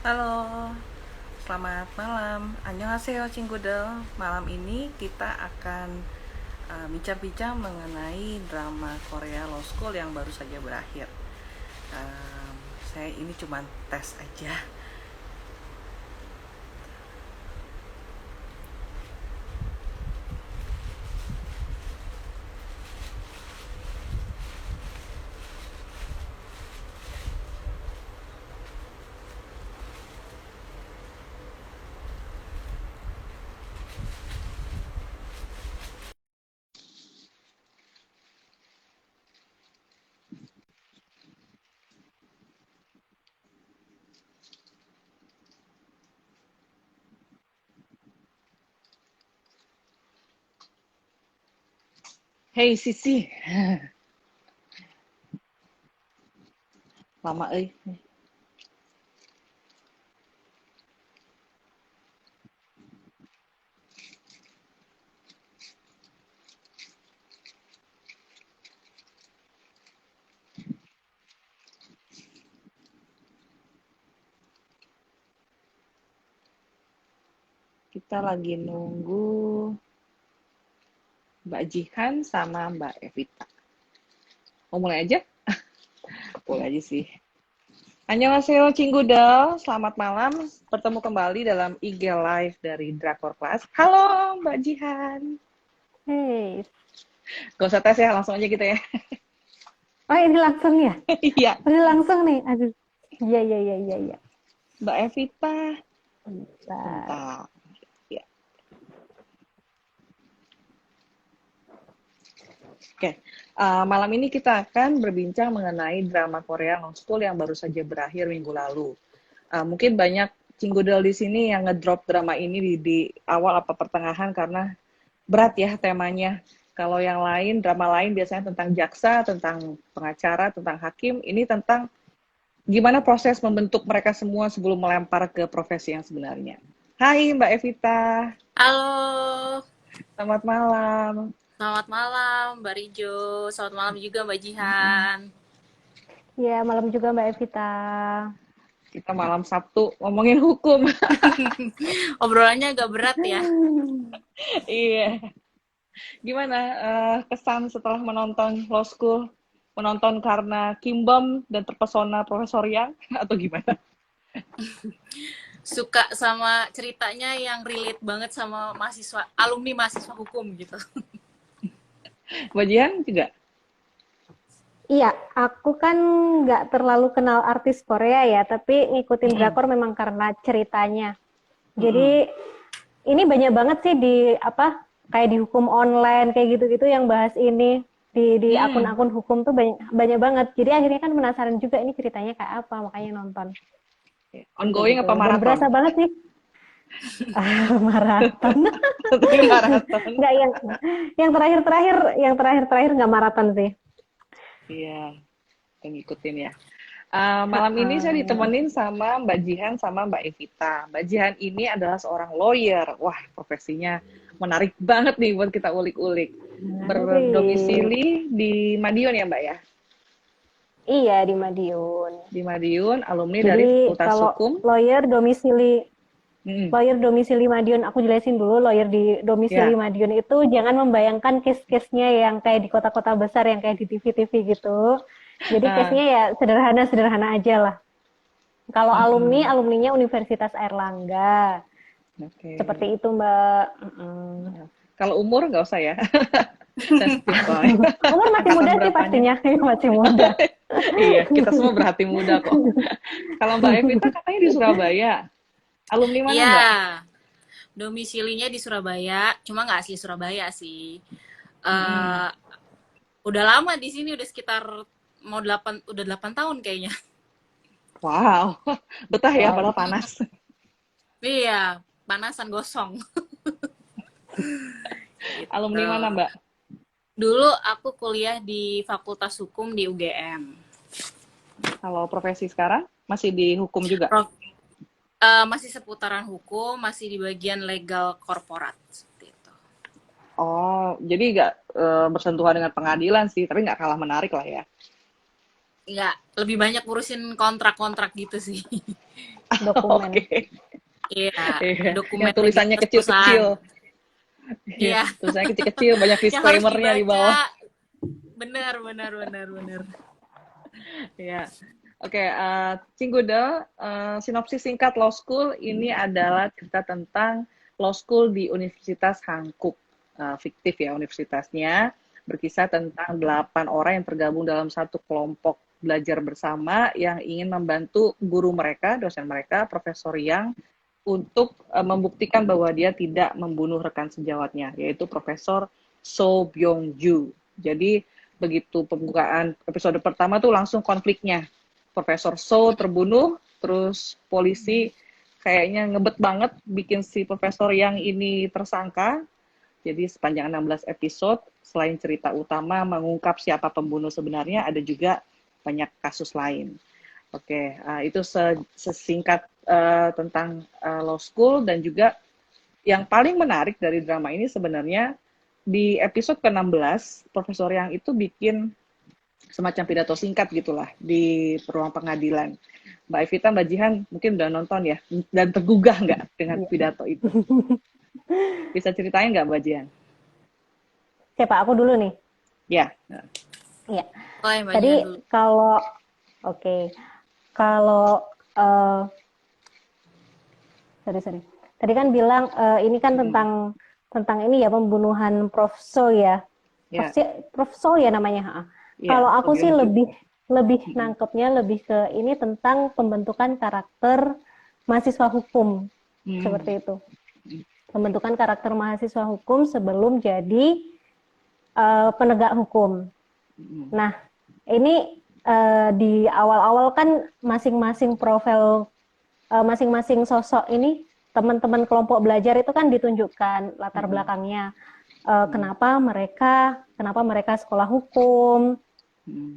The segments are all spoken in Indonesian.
Halo, selamat malam. Annyeonghaseyo, Cinggudel. Malam ini kita akan bincang-bincang mengenai drama Korea Law School yang baru saja berakhir. Um, saya ini cuma tes aja. Hey Sisi, lama kita lagi nunggu Mbak Jihan sama Mbak Evita. Mau mulai aja? Boleh aja sih. Annyeonghaseyo Cinggudel, selamat malam. Bertemu kembali dalam IG Live dari Drakor Class. Halo Mbak Jihan. Hei, Gak usah tes ya, langsung aja gitu ya. oh ini langsung ya? Iya, Udah langsung nih, aduh. Iya, iya, iya, iya, iya. Mbak Evita. Bentar. Bentar. Ya. Oke, malam ini kita akan berbincang mengenai drama Korea Law School yang baru saja berakhir minggu lalu. Mungkin banyak cinggudel di sini yang ngedrop drama ini di awal apa pertengahan karena berat ya temanya. Kalau yang lain, drama lain biasanya tentang jaksa, tentang pengacara, tentang hakim. Ini tentang gimana proses membentuk mereka semua sebelum melempar ke profesi yang sebenarnya. Hai Mbak Evita, Halo, selamat malam. selamat malam Mbak Rijo. Selamat malam juga Mbak Jihan. Iya, malam juga Mbak Evita. Kita malam Sabtu ngomongin hukum. Obrolannya agak berat ya. Iya. Gimana kesan setelah menonton Law School? Menonton karena Kimbom dan terpesona Profesor Yang atau gimana? Suka sama ceritanya yang relate banget sama mahasiswa, alumni mahasiswa hukum gitu. Mbak Jihan juga? Iya, aku kan nggak terlalu kenal artis Korea ya, tapi ngikutin Mm-mm. drakor memang karena ceritanya. Jadi Mm-mm. ini banyak banget sih di apa kayak di hukum online kayak gitu-gitu yang bahas ini di Hmm. akun-akun hukum tuh banyak banyak banget. Jadi akhirnya kan penasaran juga ini ceritanya kayak apa, makanya nonton kayak Ongoing gitu. apa Dan maraton? berasa banget sih. Maraton. Tapi maraton. Nggak yang terakhir-terakhir nggak maraton sih. Iya, yang ngikutin ya. Malam ini saya ditemenin sama Mbak Jihan sama Mbak Evita. Mbak Jihan ini adalah seorang lawyer. Wah, profesinya menarik banget nih buat kita ulik-ulik. Menarik. Berdomisili di Madiun ya Mbak ya? Iya, di Madiun. Di Madiun, alumni dari Jadi Fakultas kalau Hukum. lawyer domisili Mm-mm. lawyer domisili Madiun, aku jelasin dulu, lawyer di domisili Ya. Madiun itu jangan membayangkan case-case-nya yang kayak di kota-kota besar, yang kayak di TV-TV gitu. Jadi Ah, case-nya ya sederhana-sederhana aja lah. Kalau alumni, mm-mm. alumninya Universitas Airlangga. Oke. Seperti itu, Mbak. Nah, kalau umur nggak usah ya, sensitif soalnya. Umur masih Angkatan muda sih berapanya? pastinya, masih muda. Iya, kita semua berhati muda kok. Kalau Mbak Evita katanya di Surabaya. Alumni mana Iya, Mbak? domisilinya di Surabaya, cuma nggak asli Surabaya sih. Mm-mm. Eh udah lama di sini, udah sekitar mau 8 udah 8 tahun kayaknya. Wow, betah ya Wow. padahal panas. Iya, panasan gosong Alumni gitu. mana Mbak? Dulu aku kuliah di Fakultas Hukum di UGM. Kalau profesi sekarang masih di hukum juga? Prof, masih seputaran hukum, masih di bagian legal korporat seperti itu. Oh, jadi nggak bersentuhan dengan pengadilan sih, tapi nggak kalah menarik lah ya. nggak, lebih banyak ngurusin kontrak-kontrak gitu sih. Dokumen. Oke. Iya, Iya, yang dokumen tulisannya legalitas perusahaan. kecil-kecil. Iya, Iya, tulisannya kecil-kecil, banyak yang harus disclaimer-nya di bawah. dibaca. Benar, benar, benar, benar. Iya. Oke, Cinggudel, sinopsis singkat Law School ini adalah cerita tentang Law School di Universitas Hankook. Fiktif ya universitasnya, berkisah tentang 8 orang yang tergabung dalam satu kelompok belajar bersama yang ingin membantu guru mereka, dosen mereka, Profesor Yang, untuk membuktikan bahwa dia tidak membunuh rekan sejawatnya, yaitu Profesor So Byung-ju. Jadi begitu pembukaan episode pertama tuh langsung konfliknya. Profesor So terbunuh, terus polisi kayaknya ngebet banget bikin si Profesor yang ini tersangka. Jadi sepanjang 16 episode, selain cerita utama mengungkap siapa pembunuh sebenarnya, ada juga banyak kasus lain. Oke, itu sesingkat tentang Law School, dan juga yang paling menarik dari drama ini sebenarnya di episode ke-16, Profesor Yang itu bikin semacam pidato singkat gitulah di ruang pengadilan. Mbak Evita, Mbak Jihan mungkin udah nonton ya, dan tergugah nggak dengan pidato itu? Bisa ceritain nggak Mbak Jihan? Siapa aku dulu nih? Ya. Iya. Oh, yang Tadi bagian dulu. kalau oke. Kalau sorry. Tadi kan bilang ini kan tentang ini ya, pembunuhan Prof So ya. Ya. Prof So ya namanya. Ya, Kalau aku So sih Byung-ju. lebih nangkepnya lebih ke ini tentang pembentukan karakter mahasiswa hukum. Seperti itu. Pembentukan karakter mahasiswa hukum sebelum jadi penegak hukum. Nah, ini di awal-awal kan masing-masing profil, masing-masing sosok ini, teman-teman kelompok belajar itu kan ditunjukkan latar belakangnya. Kenapa mereka sekolah hukum,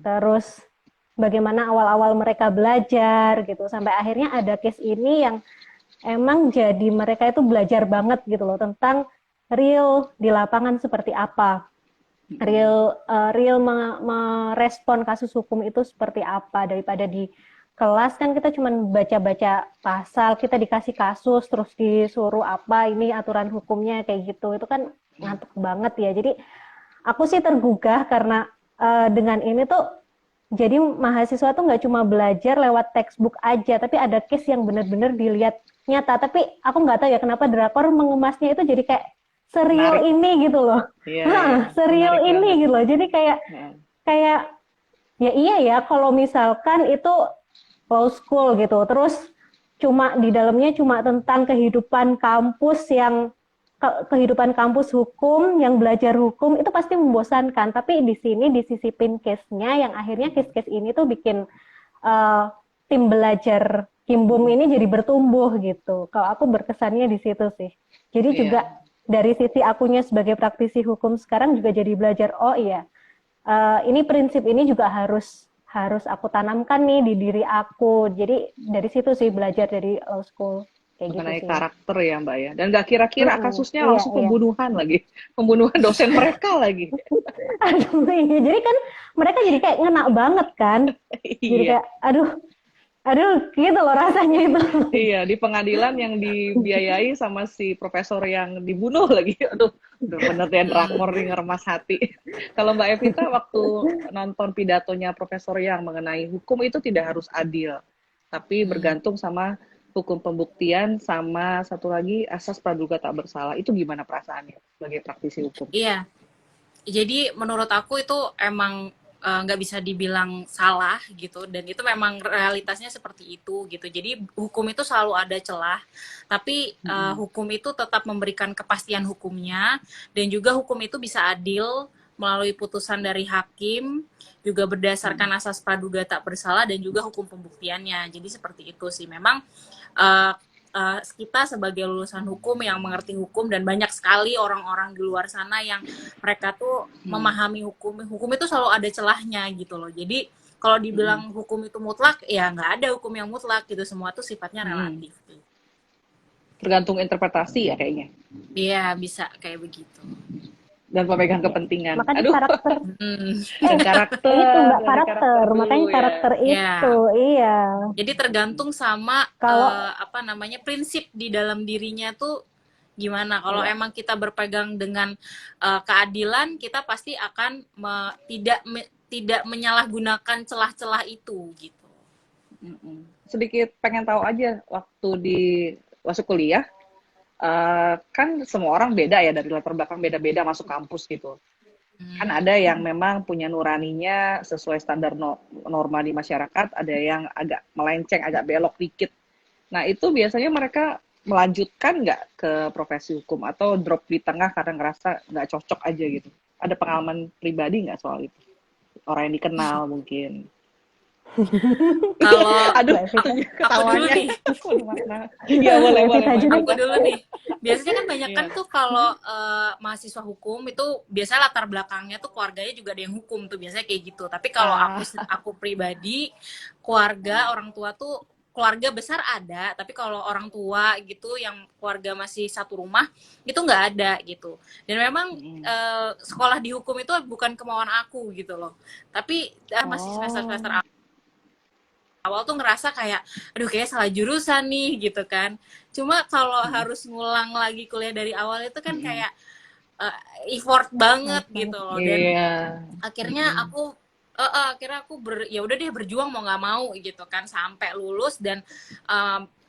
terus bagaimana awal-awal mereka belajar gitu, sampai akhirnya ada case ini yang emang jadi mereka itu belajar banget gitu loh tentang real di lapangan seperti apa, real merespon kasus hukum itu seperti apa, daripada di kelas kan kita cuma baca-baca pasal, kita dikasih kasus terus disuruh apa ini aturan hukumnya kayak gitu, itu kan ngantuk banget ya. Jadi aku sih tergugah karena dengan ini tuh jadi mahasiswa tuh nggak cuma belajar lewat textbook aja, tapi ada case yang benar-benar dilihat nyata. Tapi aku nggak tahu ya kenapa drakor mengemasnya itu jadi kayak serial Menarik. ini gitu loh. Iya, Serial menarik ini banget. gitu loh. Jadi kayak ya iya ya kalau misalkan itu law school gitu, terus cuma di dalamnya cuma tentang kehidupan kampus yang kehidupan kampus hukum yang belajar hukum itu pasti membosankan. Tapi di sini disisipin case-nya yang akhirnya case-case ini tuh bikin tim belajar Kimbum ini jadi bertumbuh gitu. Kalau aku berkesannya di situ sih. Jadi juga dari sisi akunya sebagai praktisi hukum sekarang juga jadi belajar, oh iya, ini prinsip ini juga harus aku tanamkan nih di diri aku. Jadi dari situ sih belajar dari law school kayak gitu Mengenai sih. karakter ya Mbak ya. Dan gak kira-kira kasusnya langsung Iya. pembunuhan lagi. Pembunuhan dosen mereka lagi. Aduh, iya. Jadi kan mereka jadi kayak ngena banget kan. Jadi Iya. kayak aduh gitu loh rasanya itu. Iya, di pengadilan yang dibiayai sama si profesor yang dibunuh lagi. Aduh, bener deh drakor nih, ngeremas hati. Kalau Mbak Evita waktu nonton pidatonya profesor yang mengenai hukum itu tidak harus adil, tapi bergantung sama hukum pembuktian sama satu lagi asas praduga tak bersalah. Itu gimana perasaannya sebagai praktisi hukum? Iya, jadi menurut aku itu emang nggak bisa dibilang salah gitu, dan itu memang realitasnya seperti itu gitu. Jadi hukum itu selalu ada celah, tapi hukum itu tetap memberikan kepastian hukumnya, dan juga hukum itu bisa adil melalui putusan dari hakim, juga berdasarkan asas praduga tak bersalah, dan juga hukum pembuktiannya. Jadi seperti itu sih. Memang kita sebagai lulusan hukum yang mengerti hukum, dan banyak sekali orang-orang di luar sana yang mereka tuh memahami hukum itu selalu ada celahnya gitu loh. Jadi kalau dibilang hukum itu mutlak, ya nggak ada hukum yang mutlak gitu, semua tuh sifatnya relatif. Tergantung interpretasi ya kayaknya. Iya, bisa kayak begitu. dan pemegang kepentingan. Makanya Aduh, karakter, dan karakter, itu Mbak, dari karakter. dulu Makanya ya. karakter Ya, itu, iya. jadi tergantung sama Kalau apa namanya prinsip di dalam dirinya tuh gimana. Kalau Iya. emang kita berpegang dengan keadilan, kita pasti akan tidak menyalahgunakan celah-celah itu gitu. Sedikit pengen tahu aja waktu di masuk kuliah, kan semua orang beda ya, dari latar belakang beda-beda masuk kampus gitu. Kan ada yang memang punya nuraninya sesuai standar norma di masyarakat, ada yang agak melenceng, agak belok dikit. Nah, itu biasanya mereka melanjutkan nggak ke profesi hukum atau drop di tengah karena ngerasa nggak cocok aja gitu. Ada pengalaman pribadi nggak soal itu? Orang yang dikenal mungkin. Kalau Aduh, Mbak Evita, aku dulu ketawanya. nih, Iya, boleh, Mbak boleh, Evita aja boleh. deh. aku dulu nih. Biasanya kan banyak kan Iya. tuh kalau mahasiswa hukum itu biasanya latar belakangnya tuh keluarganya juga ada yang hukum tuh biasanya kayak gitu. Tapi kalau aku pribadi, keluarga orang tua tuh keluarga besar ada, tapi kalau orang tua gitu yang keluarga masih satu rumah itu nggak ada gitu. Dan memang sekolah di hukum itu bukan kemauan aku gitu loh. Tapi masih semester-semester awal tuh ngerasa kayak aduh kayak salah jurusan nih gitu kan. Cuma kalau harus ngulang lagi kuliah dari awal itu kan kayak effort banget gitu loh. Dan Iya. akhirnya aku ya udah deh berjuang mau nggak mau gitu kan sampai lulus. Dan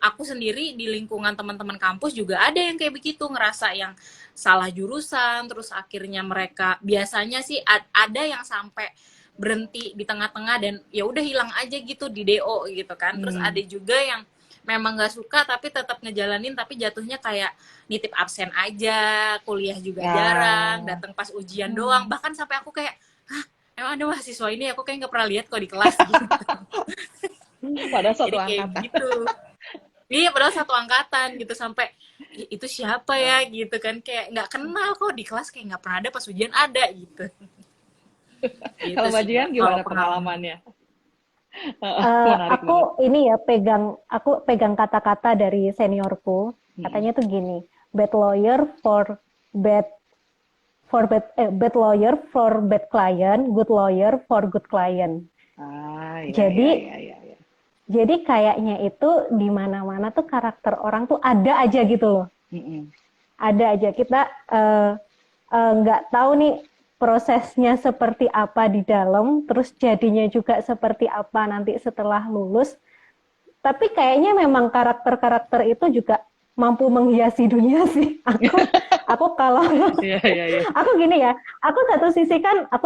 aku sendiri di lingkungan teman-teman kampus juga ada yang kayak begitu, ngerasa yang salah jurusan, terus akhirnya mereka biasanya sih ada yang sampai berhenti di tengah-tengah dan ya udah hilang aja gitu di DO gitu kan. Terus ada juga yang memang nggak suka tapi tetap ngejalanin, tapi jatuhnya kayak nitip absen aja, kuliah juga jarang, datang pas ujian doang. Bahkan sampai aku kayak, hah, emang ada mahasiswa ini aku kayak nggak pernah lihat kok di kelas gitu. Padahal satu Jadi kayak angkatan. gitu. Iya, padahal satu angkatan gitu. Sampai itu siapa ya gitu kan, kayak nggak kenal kok di kelas, kayak nggak pernah ada, pas ujian ada gitu. Gitu Kalau Mbak sih, Jihan Mbak, gimana kalau pengalaman. pengalamannya? Menarik banget. Aku pegang kata-kata dari seniorku. Katanya tuh gini, bad lawyer for bad bad lawyer for bad client, good lawyer for good client. Iya, Jadi iya. jadi kayaknya itu di mana-mana tuh karakter orang tuh ada aja gitu loh. Ada aja. Kita nggak tahu nih prosesnya seperti apa di dalam, terus jadinya juga seperti apa nanti setelah lulus. Tapi kayaknya memang karakter-karakter itu juga mampu menghiasi dunia sih. Aku kalau Iya. aku gini ya, aku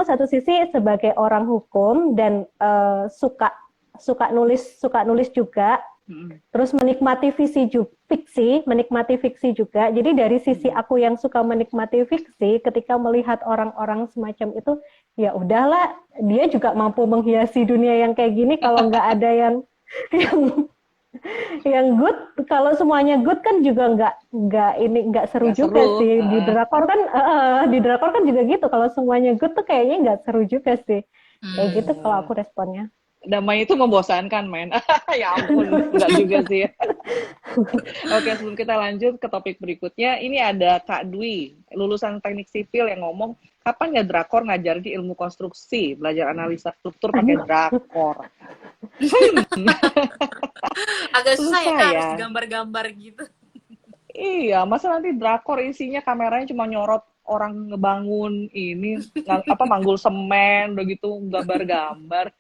satu sisi sebagai orang hukum dan suka nulis juga. Terus menikmati menikmati fiksi juga. Jadi dari sisi aku yang suka menikmati fiksi, ketika melihat orang-orang semacam itu, ya udahlah, dia juga mampu menghiasi dunia yang kayak gini. Kalau nggak ada yang good, kalau semuanya good kan juga nggak seru Nggak juga seru. sih. Di drakor kan juga gitu. Kalau semuanya good tuh kayaknya nggak seru juga sih. Kayak gitu kalau aku responnya. Damai itu membosankan, men. Ya ampun, enggak juga sih. Oke, sebelum kita lanjut ke topik berikutnya, ini ada Kak Dwi, lulusan teknik sipil yang ngomong, kapan ya drakor ngajarin di ilmu konstruksi, belajar analisa struktur pakai drakor. Agak susah ya, Kak, harus ya. gambar-gambar gitu. Iya, masa nanti drakor isinya kameranya cuma nyorot orang ngebangun ini, manggul semen, begitu gambar-gambar.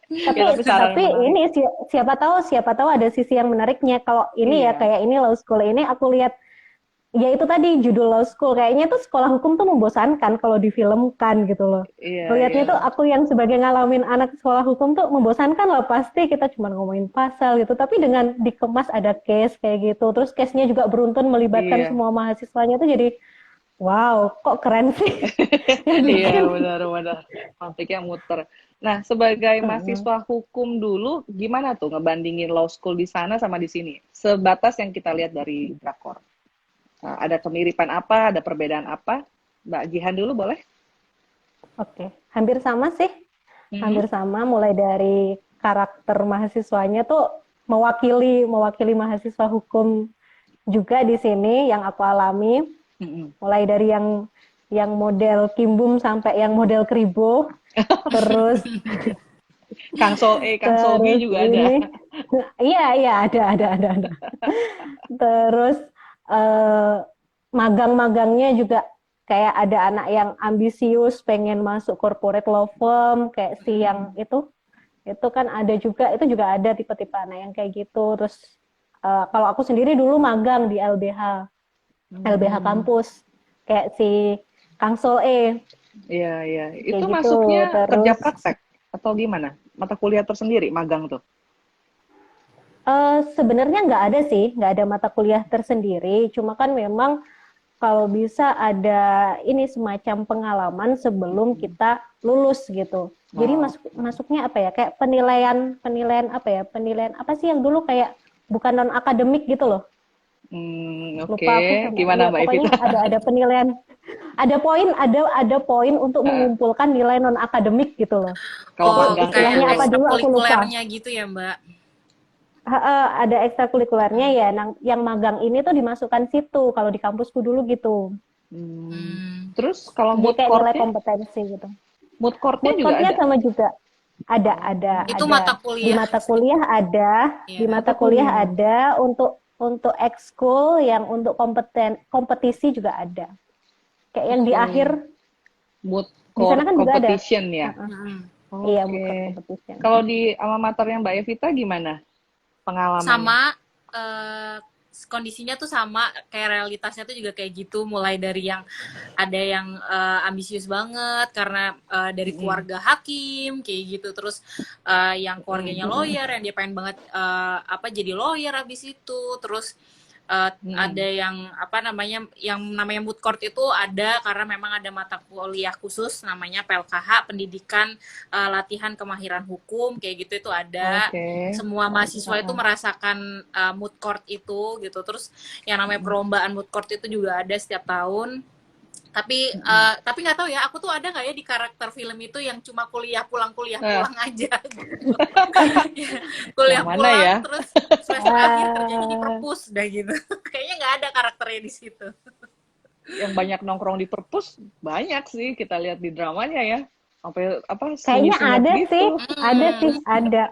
Tapi ini siapa tahu ada sisi yang menariknya. Kalau ini ya kayak ini law school ini aku lihat ya itu tadi judul law school, kayaknya tuh sekolah hukum tuh membosankan kalau difilmkan gitu loh. Lihatnya tuh aku yang sebagai ngalamin anak sekolah hukum tuh membosankan lah, pasti kita cuma ngomongin pasal gitu, tapi dengan dikemas ada case kayak gitu, terus case-nya juga beruntun melibatkan semua mahasiswanya tuh jadi wow, kok keren sih. Iya, benar. Konfliknya muter. Nah, sebagai mahasiswa hukum dulu, gimana tuh ngebandingin law school di sana sama di sini? Sebatas yang kita lihat dari drakor. Ada kemiripan apa, ada perbedaan apa? Mbak Jihan dulu boleh? Oke, hampir sama sih. Hampir sama, mulai dari karakter mahasiswanya tuh mewakili mahasiswa hukum juga di sini yang aku alami. Mulai dari yang yang model Kimbum sampai yang model Kribo. Terus Kang Sol A, Kang Sol B terus juga ada. ini iya ada. Terus eh, magang-magangnya juga kayak ada anak yang ambisius pengen masuk corporate law firm kayak si yang itu kan ada juga, itu juga ada tipe-tipe anak yang kayak gitu. Terus kalau aku sendiri dulu magang di LBH kampus kayak si Kang Sol E Iya. kayak Itu gitu. masuknya kerja Terus praktek atau gimana? Mata kuliah tersendiri magang tuh? sebenarnya nggak ada mata kuliah tersendiri, cuma kan memang kalau bisa ada ini semacam pengalaman sebelum kita lulus gitu. Jadi Oh. masuknya apa ya? Kayak penilaian apa ya? Penilaian apa sih yang dulu kayak bukan non akademik gitu loh. Oke. Lupa aku sama. Gimana Iya, Mbak pokoknya Evita? ada penilaian, ada poin untuk mengumpulkan nilai non akademik gitu loh. Kalau Oh, magang Istilahnya itu. apa dulu aku lupa. ekstrakurikulernya gitu ya, Mbak? Ada ekstrakurikulernya ya. Yang magang ini tuh dimasukkan situ kalau di kampusku dulu gitu. Terus kalau Jadi mood kayak nilai court-nya? kompetensi gitu. Mood court-nya Mood juga court-nya ada? sama juga. Ada. Itu mata Di kuliah. mata kuliah ada, Iya. di mata kuliah ada, untuk ekskul yang untuk kompetisi juga ada. Kayak yang di akhir Mood di sana court kan juga ada. competition ya? Iya, Oke. mood court competition. Kalau di alma maternya Mbak Evita gimana pengalamannya? Sama kondisinya tuh sama, kayak realitasnya tuh juga kayak gitu, mulai dari yang ada yang ambisius banget karena dari keluarga hakim kayak gitu, terus yang keluarganya lawyer yang dia pengen banget jadi lawyer abis itu, terus ada yang yang namanya moot court itu ada karena memang ada mata kuliah khusus namanya PLKH, pendidikan latihan kemahiran hukum kayak gitu, itu ada. Semua mahasiswa itu merasakan moot court itu gitu. Terus yang namanya perlombaan moot court itu juga ada setiap tahun. Tapi nggak tahu ya, aku tuh ada nggak ya di karakter film itu yang cuma kuliah pulang aja gitu. Kuliah Yang mana pulang ya? terus semester akhir kerjanya di perpus dah gitu. Kayaknya nggak ada karakternya di situ. Yang banyak nongkrong di perpus banyak sih kita lihat di dramanya ya. Sampai Kayaknya sunyi-sunyi ada gitu. sih, ada.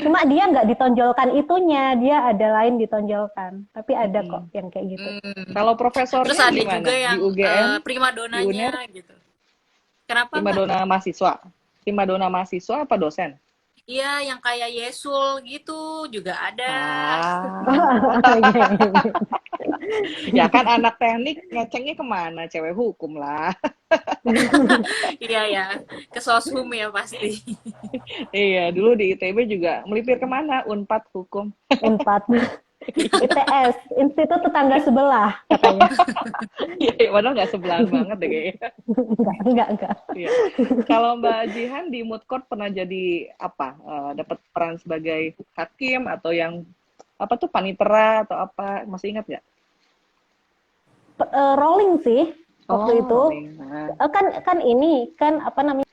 Cuma dia nggak ditonjolkan itunya, dia ada lain ditonjolkan. Tapi ada kok yang kayak gitu. Kalau profesornya Terus ada gimana? juga yang Di UGM, primadonanya gitu. Kenapa, Mbak? Primadona mahasiswa apa dosen? Iya, yang kayak Yesul gitu juga ada. Ya kan anak teknik ngecengnya kemana? Cewek hukum lah. Iya ya, ke Soshum ya pasti. Iya, dulu di ITB juga melipir kemana? Unpad hukum. Unpad. ITS, Institut Tetangga Sebelah katanya. Iya, padahal nggak sebelahan banget deh kayaknya. Enggak. Iya. Kalau Mbak Jihan di moot court pernah jadi apa? Dapat peran sebagai hakim atau yang apa tuh panitera atau apa? Masih ingat nggak? Rolling sih waktu itu. Rolling. Nah. Kan ini kan apa namanya?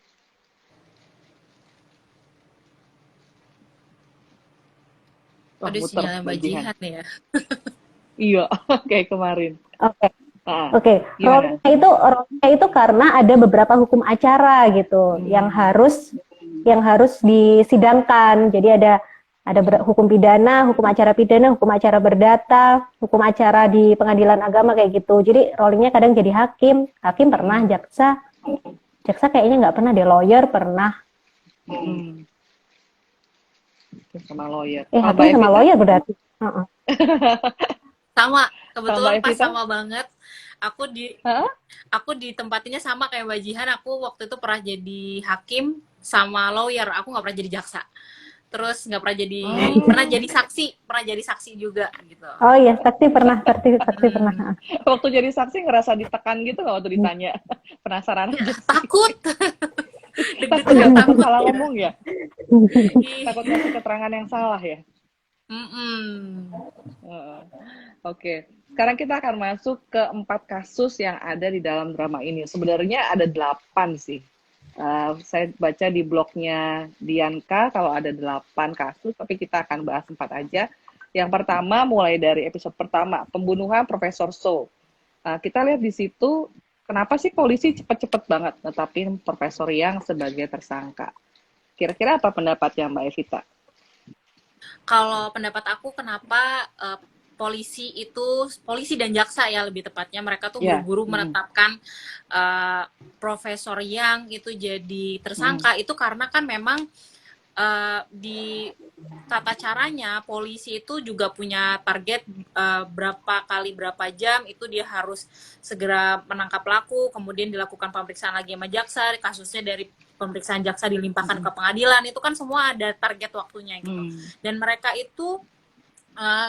Ada sinyalnya Mbak Jihan ya. Iya, kayak kemarin. Oke. Rolnya itu karena ada beberapa hukum acara gitu yang harus disidangkan. Jadi ada hukum pidana, hukum acara berdata, hukum acara di pengadilan agama kayak gitu. Jadi rollingnya kadang jadi hakim pernah, jaksa kayaknya nggak pernah deh, lawyer pernah. Sama lawyer. Hakim sama lawyer berarti. Sama, kebetulan pas sama banget. Aku ditempatinnya sama kayak Mbak Jihan. Aku waktu itu pernah jadi hakim sama lawyer. Aku nggak pernah jadi jaksa. Terus nggak pernah jadi pernah jadi saksi juga gitu. Oh iya, saksi pernah. Waktu jadi saksi ngerasa ditekan gitu nggak waktu ditanya? Penasaran aja sih. Takut. Takut salah ngomong ya. Takut ngasih keterangan yang salah ya. Oke. Sekarang kita akan masuk ke 4 kasus yang ada di dalam drama ini. Sebenarnya ada 8 sih. Saya baca di blognya Dianka kalau ada 8 kasus, tapi kita akan bahas 4 aja. Yang pertama mulai dari episode pertama, pembunuhan Profesor So. Kita lihat di situ, kenapa sih polisi cepet-cepet banget netapin Profesor Yang sebagai tersangka? Kira-kira apa pendapatnya Mbak Evita? Kalau pendapat aku kenapa polisi dan jaksa ya lebih tepatnya mereka tuh Ya, buru-buru mm, menetapkan Profesor Yang itu jadi mm, tersangka itu karena kan memang di tata caranya polisi itu juga punya target berapa kali berapa jam itu dia harus segera menangkap pelaku, kemudian dilakukan pemeriksaan lagi sama jaksa, kasusnya dari pemeriksaan jaksa dilimpahkan mm, ke pengadilan, itu kan semua ada target waktunya gitu. mm, Dan mereka itu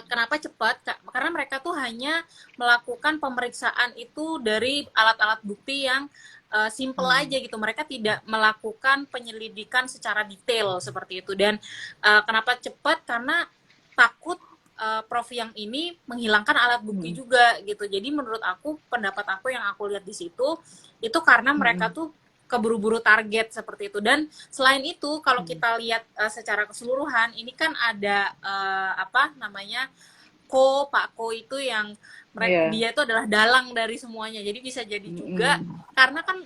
kenapa cepat? Karena mereka tuh hanya melakukan pemeriksaan itu dari alat-alat bukti yang simple mm, aja gitu. Mereka tidak melakukan penyelidikan secara detail seperti itu. Dan kenapa cepat? Karena takut Prof yang ini menghilangkan alat bukti mm, juga gitu. Jadi menurut aku, pendapat aku yang aku lihat di situ itu karena mereka mm, tuh keburu-buru target seperti itu. Dan selain itu kalau mm. kita lihat secara keseluruhan ini kan ada apa namanya Pak Ko itu yang Iya, dia itu adalah dalang dari semuanya, jadi bisa jadi juga mm, karena kan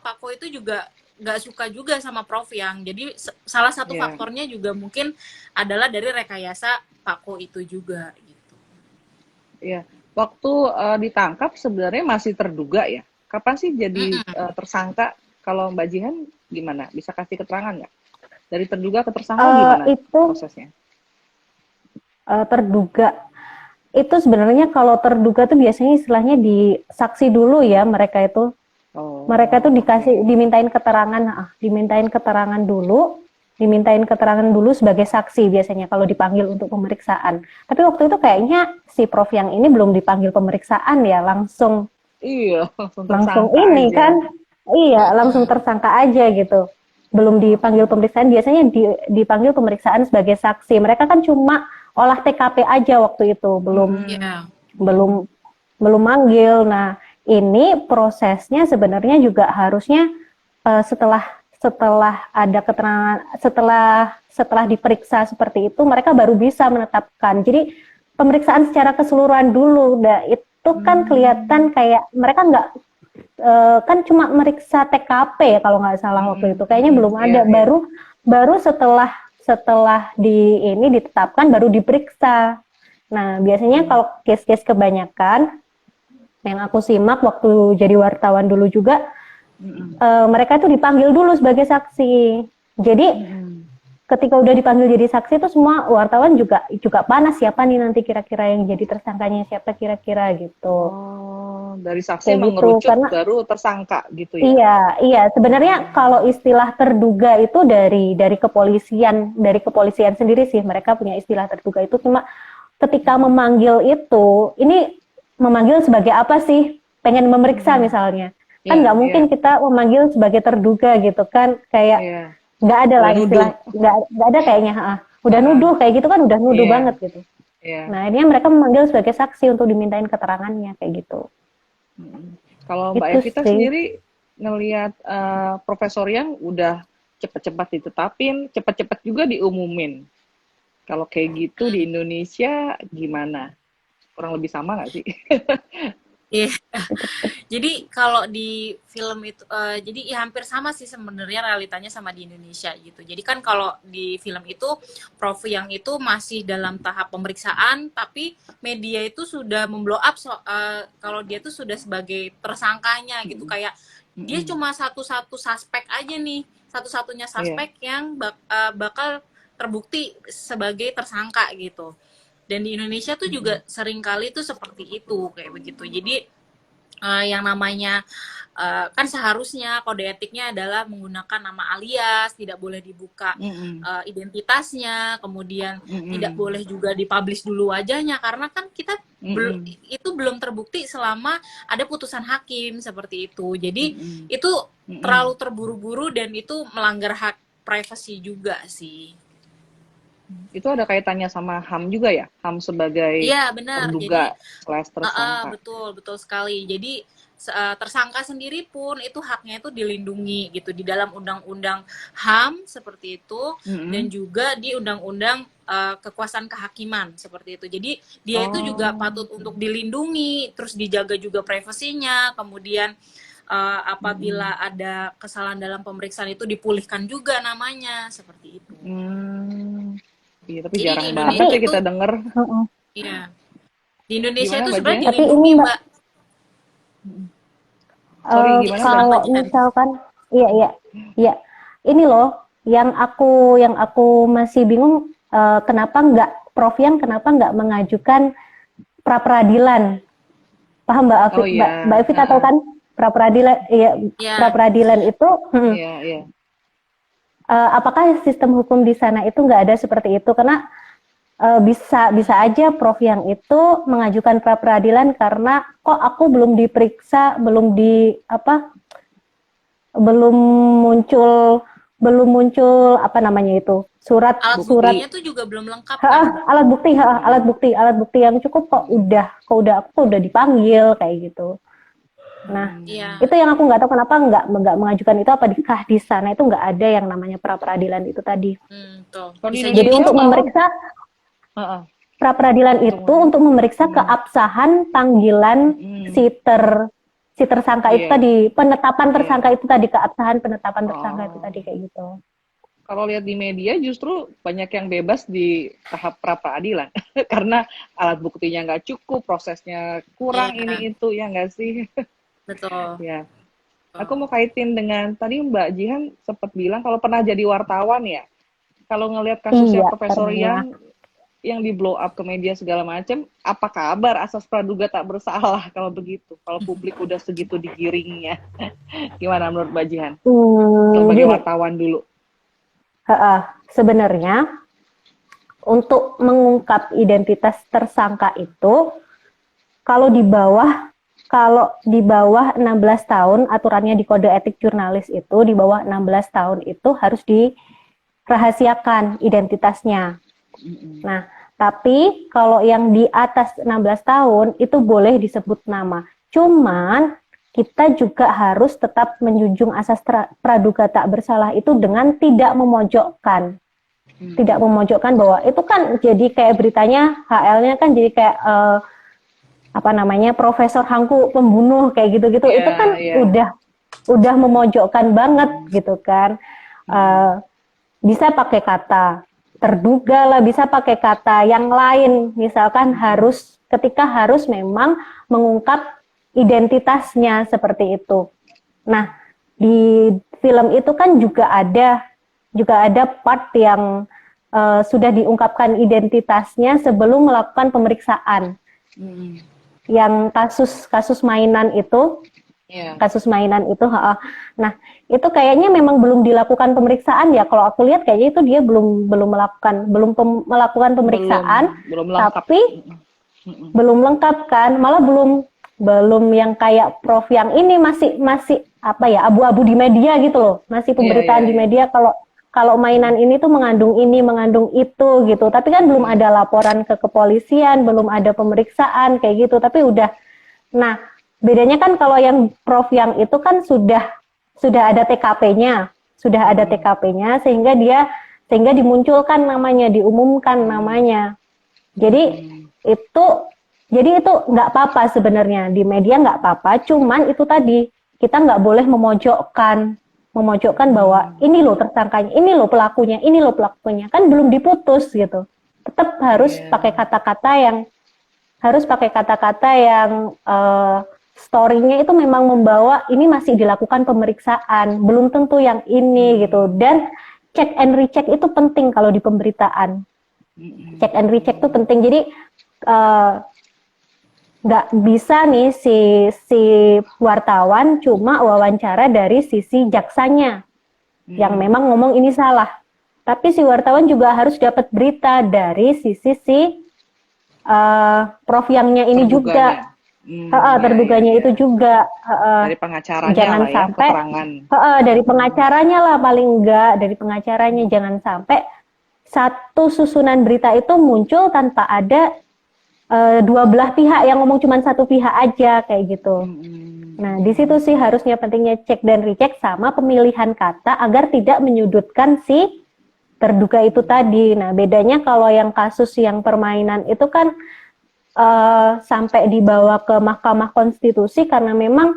Pak Ko itu juga nggak suka juga sama Prof yang, jadi salah satu iya, faktornya juga mungkin adalah dari rekayasa Pak Ko itu juga gitu. iya. Waktu ditangkap sebenarnya masih terduga ya. Kapan sih jadi Mm-mm. tersangka? Kalau Mbak Jihan gimana? Bisa kasih keterangan nggak? Dari terduga ke tersangka gimana Itu prosesnya? terduga itu sebenarnya kalau terduga tuh biasanya istilahnya di saksi dulu ya mereka tuh Oh, oke. dimintain keterangan dulu sebagai saksi biasanya kalau dipanggil untuk pemeriksaan. Tapi waktu itu kayaknya si Prof yang ini belum dipanggil pemeriksaan ya, langsung Iya, langsung langsung tersangka ini aja. kan, iya langsung Mm-mm. tersangka aja gitu. Belum dipanggil Oh, pemeriksaan, biasanya dipanggil pemeriksaan sebagai saksi. Mereka kan cuma olah TKP aja waktu itu, belum mm-mm, Ya. belum belum manggil. Nah, ini prosesnya sebenarnya juga harusnya setelah setelah ada keterangan setelah diperiksa seperti itu mereka baru bisa menetapkan. Jadi pemeriksaan secara keseluruhan dulu. Nah, itu kan kelihatan mm, kayak mereka nggak kan cuma meriksa TKP ya kalau nggak salah waktu itu. Kayaknya belum iya, ada. iya. Baru baru setelah setelah di ini ditetapkan baru diperiksa. Nah, biasanya Mm, kalau case-case kebanyakan yang aku simak waktu jadi wartawan dulu juga, mm-mm, mereka itu dipanggil dulu sebagai saksi. Jadi mm-mm. ketika udah dipanggil jadi saksi itu semua wartawan juga juga panas siapa nih nanti kira-kira yang jadi tersangkanya siapa kira-kira gitu. Oh, dari saksi Kayak gitu mengerucut karena baru tersangka gitu ya? iya sebenarnya Oh, kalau istilah terduga itu dari kepolisian sendiri sih mereka punya istilah terduga itu cuma ketika memanggil itu, ini memanggil sebagai apa sih? Pengen memeriksa mm-mm. misalnya. Kan Iya, nggak iya, mungkin kita memanggil sebagai terduga gitu kan. Kayak iya. nggak ada Udah lah nuduh. istilah, nggak ada kayaknya. Udah Heeh, nuduh, kayak gitu kan udah nuduh iya, banget gitu. iya. Nah, ini mereka memanggil sebagai saksi untuk dimintain keterangannya, kayak gitu. Mm. Kalau Mbak Itu Evita sih. sendiri ngelihat Profesor yang udah cepet-cepet ditetapin, cepet-cepet juga diumumin. Kalau kayak gitu di Indonesia gimana? Kurang lebih sama nggak sih? Iya. Jadi kalau di film itu, jadi ya hampir sama sih sebenarnya realitanya sama di Indonesia gitu. Jadi kan kalau di film itu Prof yang itu masih dalam tahap pemeriksaan, tapi media itu sudah memblow up kalau dia tuh sudah sebagai tersangkanya gitu. Mm-mm, Kayak dia mm-mm. cuma satu-satu suspek aja nih, satu-satunya Iya. suspek yang bakal terbukti sebagai tersangka gitu. Dan di Indonesia tuh Mm-mm, juga sering kali tuh seperti itu kayak begitu. Jadi yang namanya kan seharusnya kode etiknya adalah menggunakan nama alias, tidak boleh dibuka mm-mm, identitasnya, kemudian tidak mm-mm, boleh juga dipublish dulu wajahnya karena kan kita mm-mm, itu belum terbukti selama ada putusan hakim seperti itu. Jadi mm-mm, itu mm-mm. terlalu terburu-buru dan itu melanggar hak privasi juga sih. Itu ada kaitannya sama HAM juga ya? HAM sebagai Iya, benar. Jadi terduga slash tersangka. betul, betul sekali. Jadi tersangka sendiri pun itu haknya itu dilindungi gitu di dalam undang-undang HAM seperti itu, dan Mm-mm. juga di undang-undang kekuasaan kehakiman seperti itu. Jadi dia itu juga Oh. patut untuk dilindungi, terus dijaga juga privasinya. Kemudian apabila Mm-mm. ada kesalahan dalam pemeriksaan itu dipulihkan juga namanya seperti itu. Hmm. Iya, tapi Jadi di jarang Tapi banget Indonesia ya itu, kita denger. heeh. iya, di Indonesia Gimana, itu Mbak sebenarnya Jihan? Tapi ini dilindungi, Mbak, Mbak. Sorry, eh, gimana, Mbak? Silakan, Mbak kalau Jihan. misalkan, iya iya, iya, ini loh yang aku masih bingung, kenapa nggak Prof Yang kenapa nggak mengajukan pra peradilan? Paham Mbak Oh Mbak iya, Evita tahu kan pra peradilan? Iya, pra Ya, peradilan itu, iya, iya. apakah sistem hukum di sana itu nggak ada seperti itu? Karena bisa bisa aja Prof yang itu mengajukan pra peradilan karena kok aku belum diperiksa, belum muncul belum muncul apa namanya itu surat alat surat buktinya tuh juga belum lengkap kan, Mbak? alat bukti yang cukup, kok udah aku kok udah dipanggil kayak gitu. Nah, Iya, itu yang aku nggak tahu kenapa nggak mengajukan itu, apakah di sana itu nggak ada yang namanya pra peradilan itu tadi. tuh. Kalau di Bisa Jadi jadi Indonesia untuk malah, memeriksa heeh, pra peradilan itu tunggu. untuk memeriksa keabsahan panggilan Hmm, si tersangka itu iya, tadi, penetapan iya. tersangka itu tadi, keabsahan penetapan tersangka itu Oh. tadi kayak gitu. Kalau lihat di media justru banyak yang bebas di tahap pra peradilan karena alat buktinya nggak cukup, prosesnya kurang Iya, ini itu ya nggak sih? betul. Ya, aku Betul. mau kaitin dengan tadi Mbak Jihan sempat bilang kalau pernah jadi wartawan ya. Kalau ngelihat kasusnya Iya, Profesor pernah. yang di blow up ke media segala macam, apa kabar asas praduga tak bersalah kalau begitu? Kalau publik udah segitu digiringnya, gimana menurut Mbak Jihan? Sebagai Gini, wartawan dulu. sebenarnya untuk mengungkap identitas tersangka itu kalau di bawah kalau di bawah 16 tahun, aturannya di kode etik jurnalis itu di bawah 16 tahun itu harus dirahasiakan identitasnya. Nah, tapi kalau yang di atas 16 tahun itu boleh disebut nama. Cuman kita juga harus tetap menjunjung asas praduga tak bersalah itu dengan tidak memojokkan. Tidak memojokkan bahwa itu kan jadi kayak beritanya HL-nya kan jadi kayak Profesor Hangku pembunuh kayak gitu-gitu. Iya, Itu kan iya. udah memojokkan banget gitu kan. Bisa pakai kata terduga lah, bisa pakai kata yang lain, misalkan ketika harus memang mengungkap identitasnya seperti itu. Nah, di film itu kan juga ada part yang sudah diungkapkan identitasnya sebelum melakukan pemeriksaan. Yang kasus mainan itu, Iya. Nah, itu kayaknya memang belum dilakukan pemeriksaan ya. Kalau aku lihat kayaknya itu dia belum melakukan pemeriksaan, belum lengkap. tapi belum lengkap kan, malah belum yang kayak Prof yang ini masih abu-abu di media gitu loh. Masih pemberitaan di media kalau mainan ini tuh mengandung ini, mengandung itu gitu. Tapi kan belum ada laporan ke kepolisian, belum ada pemeriksaan kayak gitu. Tapi udah. Nah, bedanya kan kalau yang Prof yang itu kan sudah ada TKP-nya, sehingga dimunculkan namanya, diumumkan namanya. Jadi itu nggak apa-apa sebenarnya di media, nggak apa-apa. Cuman itu tadi kita nggak boleh memojokkan bahwa ini loh tersangkanya, ini loh pelakunya, kan belum diputus gitu. Tetap harus pakai kata-kata yang story-nya itu memang membawa ini masih dilakukan pemeriksaan, belum tentu yang ini gitu. Dan check and recheck itu penting kalau di pemberitaan. Check and recheck itu penting. Jadi nggak bisa nih si wartawan cuma wawancara dari sisi jaksanya yang memang ngomong ini salah. Tapi si wartawan juga harus dapat berita dari sisi Prof Yangnya ini juga. Terduganya itu juga dari pengacaranya jangan lah ya, sampai keterangan. dari pengacaranya lah paling enggak, dari pengacaranya jangan sampai satu susunan berita itu muncul tanpa ada dua belah pihak yang ngomong cuma satu pihak aja kayak gitu. Nah, di situ sih harusnya pentingnya cek dan recheck sama pemilihan kata agar tidak menyudutkan si terduga itu tadi. Nah, bedanya kalau yang kasus yang permainan itu kan sampai dibawa ke Mahkamah Konstitusi karena memang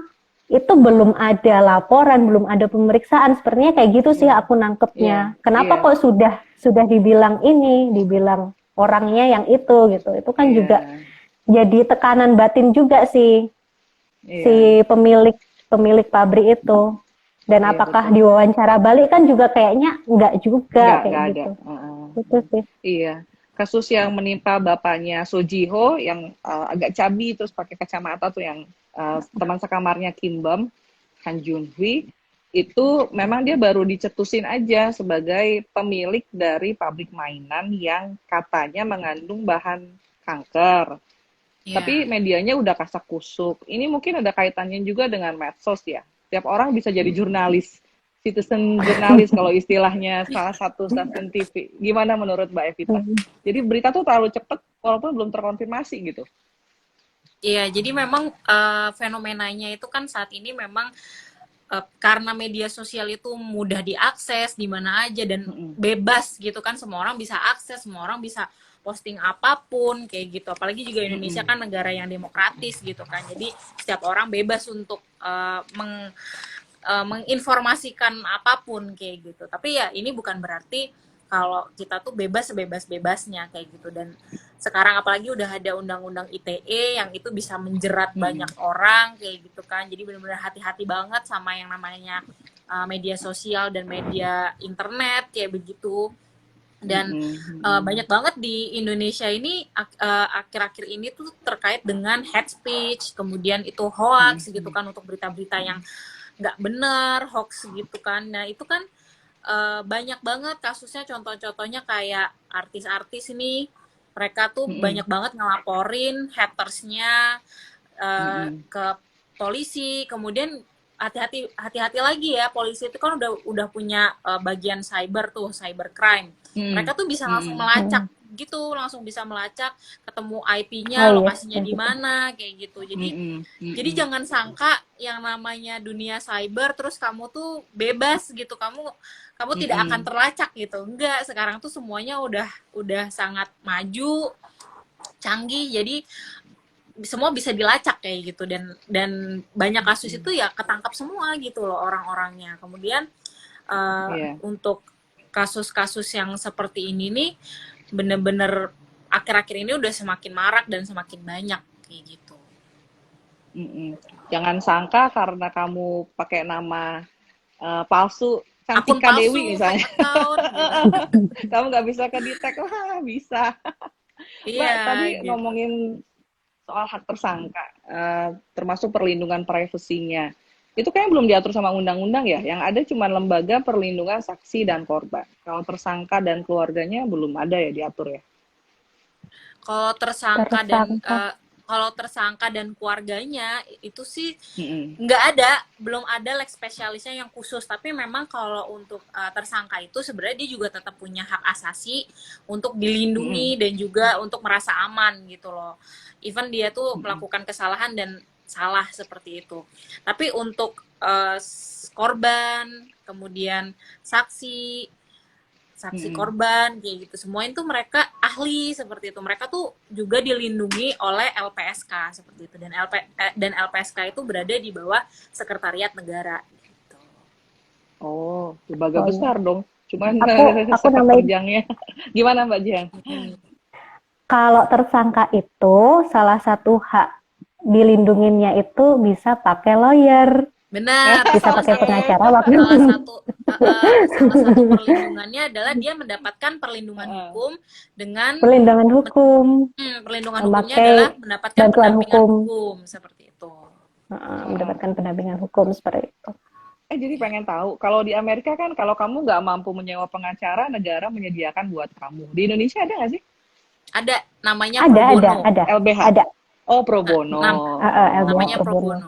itu belum ada laporan, belum ada pemeriksaan. Sepertinya kayak gitu sih aku nangkepnya. Kenapa kok sudah dibilang ini, dibilang orangnya yang itu gitu. Itu kan juga jadi tekanan batin juga sih si pemilik pabrik itu. Dan apakah betul. diwawancara balik kan juga kayaknya enggak juga kayak Nggak gitu. ada. Itu sih. Iya. Kasus yang menimpa bapaknya Sojiho yang agak cabi terus pakai kacamata tuh yang teman sekamarnya Kim Bum, Han Jun Hui, itu memang dia baru dicetusin aja sebagai pemilik dari pabrik mainan yang katanya mengandung bahan kanker. Iya. Tapi medianya udah kasak kusuk. Ini mungkin ada kaitannya juga dengan medsos ya. Tiap orang bisa jadi jurnalis, citizen jurnalis kalau istilahnya salah satu stasiun TV. Gimana menurut Mbak Evita? Jadi berita tuh terlalu cepat walaupun belum terkonfirmasi gitu. Iya, jadi memang fenomenanya itu kan saat ini memang karena media sosial itu mudah diakses di mana aja dan bebas gitu kan, semua orang bisa akses, semua orang bisa posting apapun kayak gitu. Apalagi juga Indonesia kan negara yang demokratis gitu kan. Jadi setiap orang bebas untuk menginformasikan apapun kayak gitu. Tapi ya ini bukan berarti kalau kita tuh bebas sebebas-bebasnya kayak gitu. Dan sekarang apalagi udah ada undang-undang ITE yang itu bisa menjerat banyak orang kayak gitu kan. Jadi benar-benar hati-hati banget sama yang namanya media sosial dan media internet kayak begitu. Dan banyak banget di Indonesia ini akhir-akhir ini tuh terkait dengan hate speech, kemudian itu hoax gitu kan, untuk berita-berita yang nggak benar, hoax gitu kan. Nah itu kan banyak banget kasusnya, contoh-contohnya kayak artis-artis ini, mereka tuh banyak banget ngelaporin hatersnya ke polisi. Kemudian hati-hati lagi ya, polisi itu kan udah punya bagian cyber tuh, cyber crime. Mereka tuh bisa langsung melacak gitu, langsung bisa melacak, ketemu IP-nya, lokasinya di mana kayak gitu. Jadi jangan sangka yang namanya dunia cyber terus kamu tuh bebas gitu, kamu tidak akan terlacak gitu. Enggak, sekarang tuh semuanya udah sangat maju, canggih. Jadi semua bisa dilacak kayak gitu, dan banyak kasus itu ya ketangkap semua gitu loh orang-orangnya. Kemudian untuk kasus-kasus yang seperti ini nih bener-bener akhir-akhir ini udah semakin marak dan semakin banyak kayak gitu. Jangan sangka karena kamu pakai nama palsu, akun Cantika palsu, Dewi misalnya, account, gitu. kamu nggak bisa ke-detect. Wah, bisa. Mbak, Iya, tadi gitu. ngomongin soal hak tersangka, termasuk perlindungan privasinya. Itu kayaknya belum diatur sama undang-undang ya. Yang ada cuma lembaga perlindungan saksi dan korban. Kalau tersangka dan keluarganya belum ada ya diatur ya. Kalau tersangka dan keluarganya itu sih nggak ada, belum ada lex spesialisnya yang khusus. Tapi memang kalau untuk tersangka itu sebenarnya dia juga tetap punya hak asasi untuk dilindungi dan juga untuk merasa aman gitu loh. Even dia tuh melakukan kesalahan dan salah seperti itu. Tapi untuk korban, kemudian saksi korban kayak gitu, semua itu mereka ahli seperti itu. Mereka tuh juga dilindungi oleh LPSK seperti itu, dan LPSK itu berada di bawah Sekretariat Negara gitu. Oh, lembaga besar dong. Cuman aku sepak terjangnya. Gimana Mbak Jihan? Kalau tersangka itu salah satu hak dilindunginnya itu bisa pakai lawyer. Benar, bisa pakai pengacara waktu salah satu perlindungannya adalah dia mendapatkan perlindungan hukum dengan perlindungan hukum. Perlindungan hukumnya adalah mendapatkan bantuan hukum seperti itu. Mendapatkan pendampingan hukum seperti itu. Jadi pengen tahu, kalau di Amerika kan kalau kamu nggak mampu menyewa pengacara, negara menyediakan buat kamu. Di Indonesia ada nggak sih? Ada, namanya pro bono. Ada. LBH. Ada. Oh, pro bono. Namanya pro bono.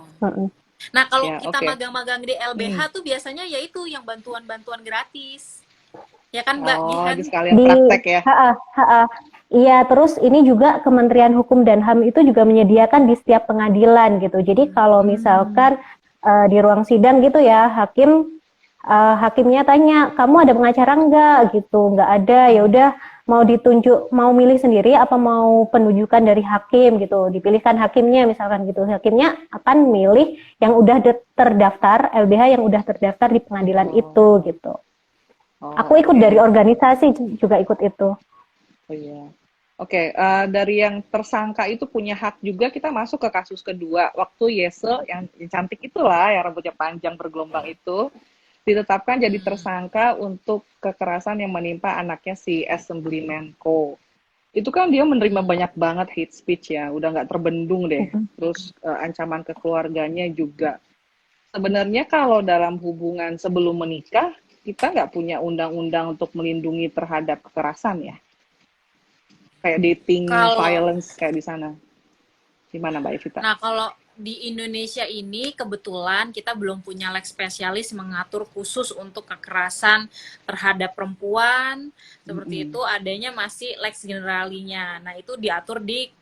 Nah, kalau kita oke. magang-magang di LBH tuh biasanya yaitu yang bantuan-bantuan gratis. Ya kan Mbak Oh, Jihan? di sekalian Di praktek ya. Iya, terus ini juga Kementerian Hukum dan HAM itu juga menyediakan di setiap pengadilan gitu. Jadi kalau misalkan di ruang sidang gitu ya, hakimnya tanya, kamu ada pengacara nggak gitu? Nggak ada, ya udah mau ditunjuk, mau milih sendiri apa mau penunjukan dari hakim gitu. Dipilihkan hakimnya misalkan gitu. Hakimnya akan milih yang udah terdaftar, LBH yang udah terdaftar di pengadilan itu gitu. Aku ikut dari organisasi juga ikut itu. Oh iya. Oke, dari yang tersangka itu punya hak juga kita masuk ke kasus kedua. Waktu Yese yang cantik itulah, yang rambutnya panjang bergelombang itu, ditetapkan jadi tersangka untuk kekerasan yang menimpa anaknya si Assembly Menko. Itu kan dia menerima banyak banget hate speech ya, udah nggak terbendung deh. Terus ancaman ke keluarganya juga. Sebenarnya kalau dalam hubungan sebelum menikah, kita nggak punya undang-undang untuk melindungi terhadap kekerasan ya. Kayak dating violence kayak di sana. Gimana Mbak Evita? Nah, kalau di Indonesia ini kebetulan kita belum punya lex spesialis mengatur khusus untuk kekerasan terhadap perempuan. Seperti itu adanya masih lex generalinya. Nah, itu diatur di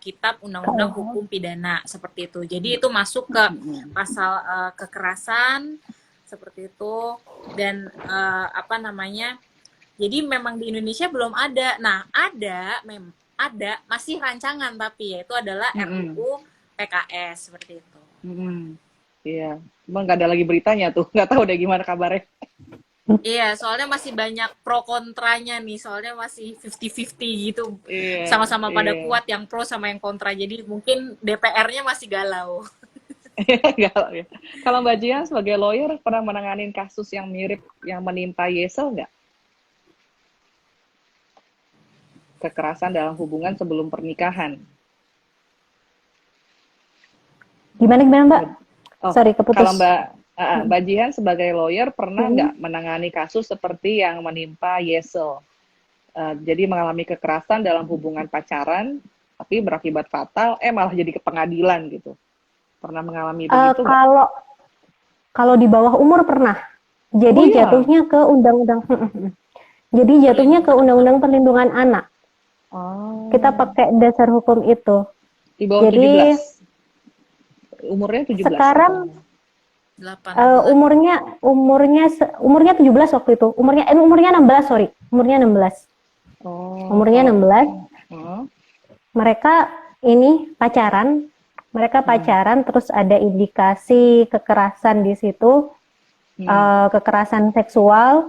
Kitab Undang-Undang Hukum Pidana seperti itu. Jadi itu masuk ke pasal kekerasan seperti itu dan jadi memang di Indonesia belum ada. Nah, ada masih rancangan tapi yaitu adalah RUU PKS seperti itu. Iya, cuma nggak ada lagi beritanya tuh, nggak tahu deh gimana kabarnya. Iya, soalnya masih banyak pro kontranya nih, soalnya masih 50-50 gitu. Iya, Sama-sama pada kuat yang pro sama yang kontra. Jadi mungkin DPR-nya masih galau. Galau ya. Kalau Mbak Jian sebagai lawyer pernah menanganin kasus yang mirip yang menimpa Yesel nggak? Kekerasan dalam hubungan sebelum pernikahan. Gimana Mbak? Sorry, keputus. Kalau Mbak Jihan sebagai lawyer pernah nggak menangani kasus seperti yang menimpa Yesel? Jadi mengalami kekerasan dalam hubungan pacaran, tapi berakibat fatal, malah jadi ke pengadilan gitu. Pernah mengalami begitu nggak? Kalau di bawah umur pernah. Jadi jatuhnya ke undang-undang. Jadi jatuhnya ke Undang-Undang Perlindungan Anak. Kita pakai dasar hukum itu. Di bawah 17. Umurnya 17. Sekarang 8. umurnya 17 waktu itu. Umurnya 16, sorry. Umurnya 16. Umurnya 16. Mereka ini pacaran. Terus ada indikasi kekerasan di situ. Kekerasan seksual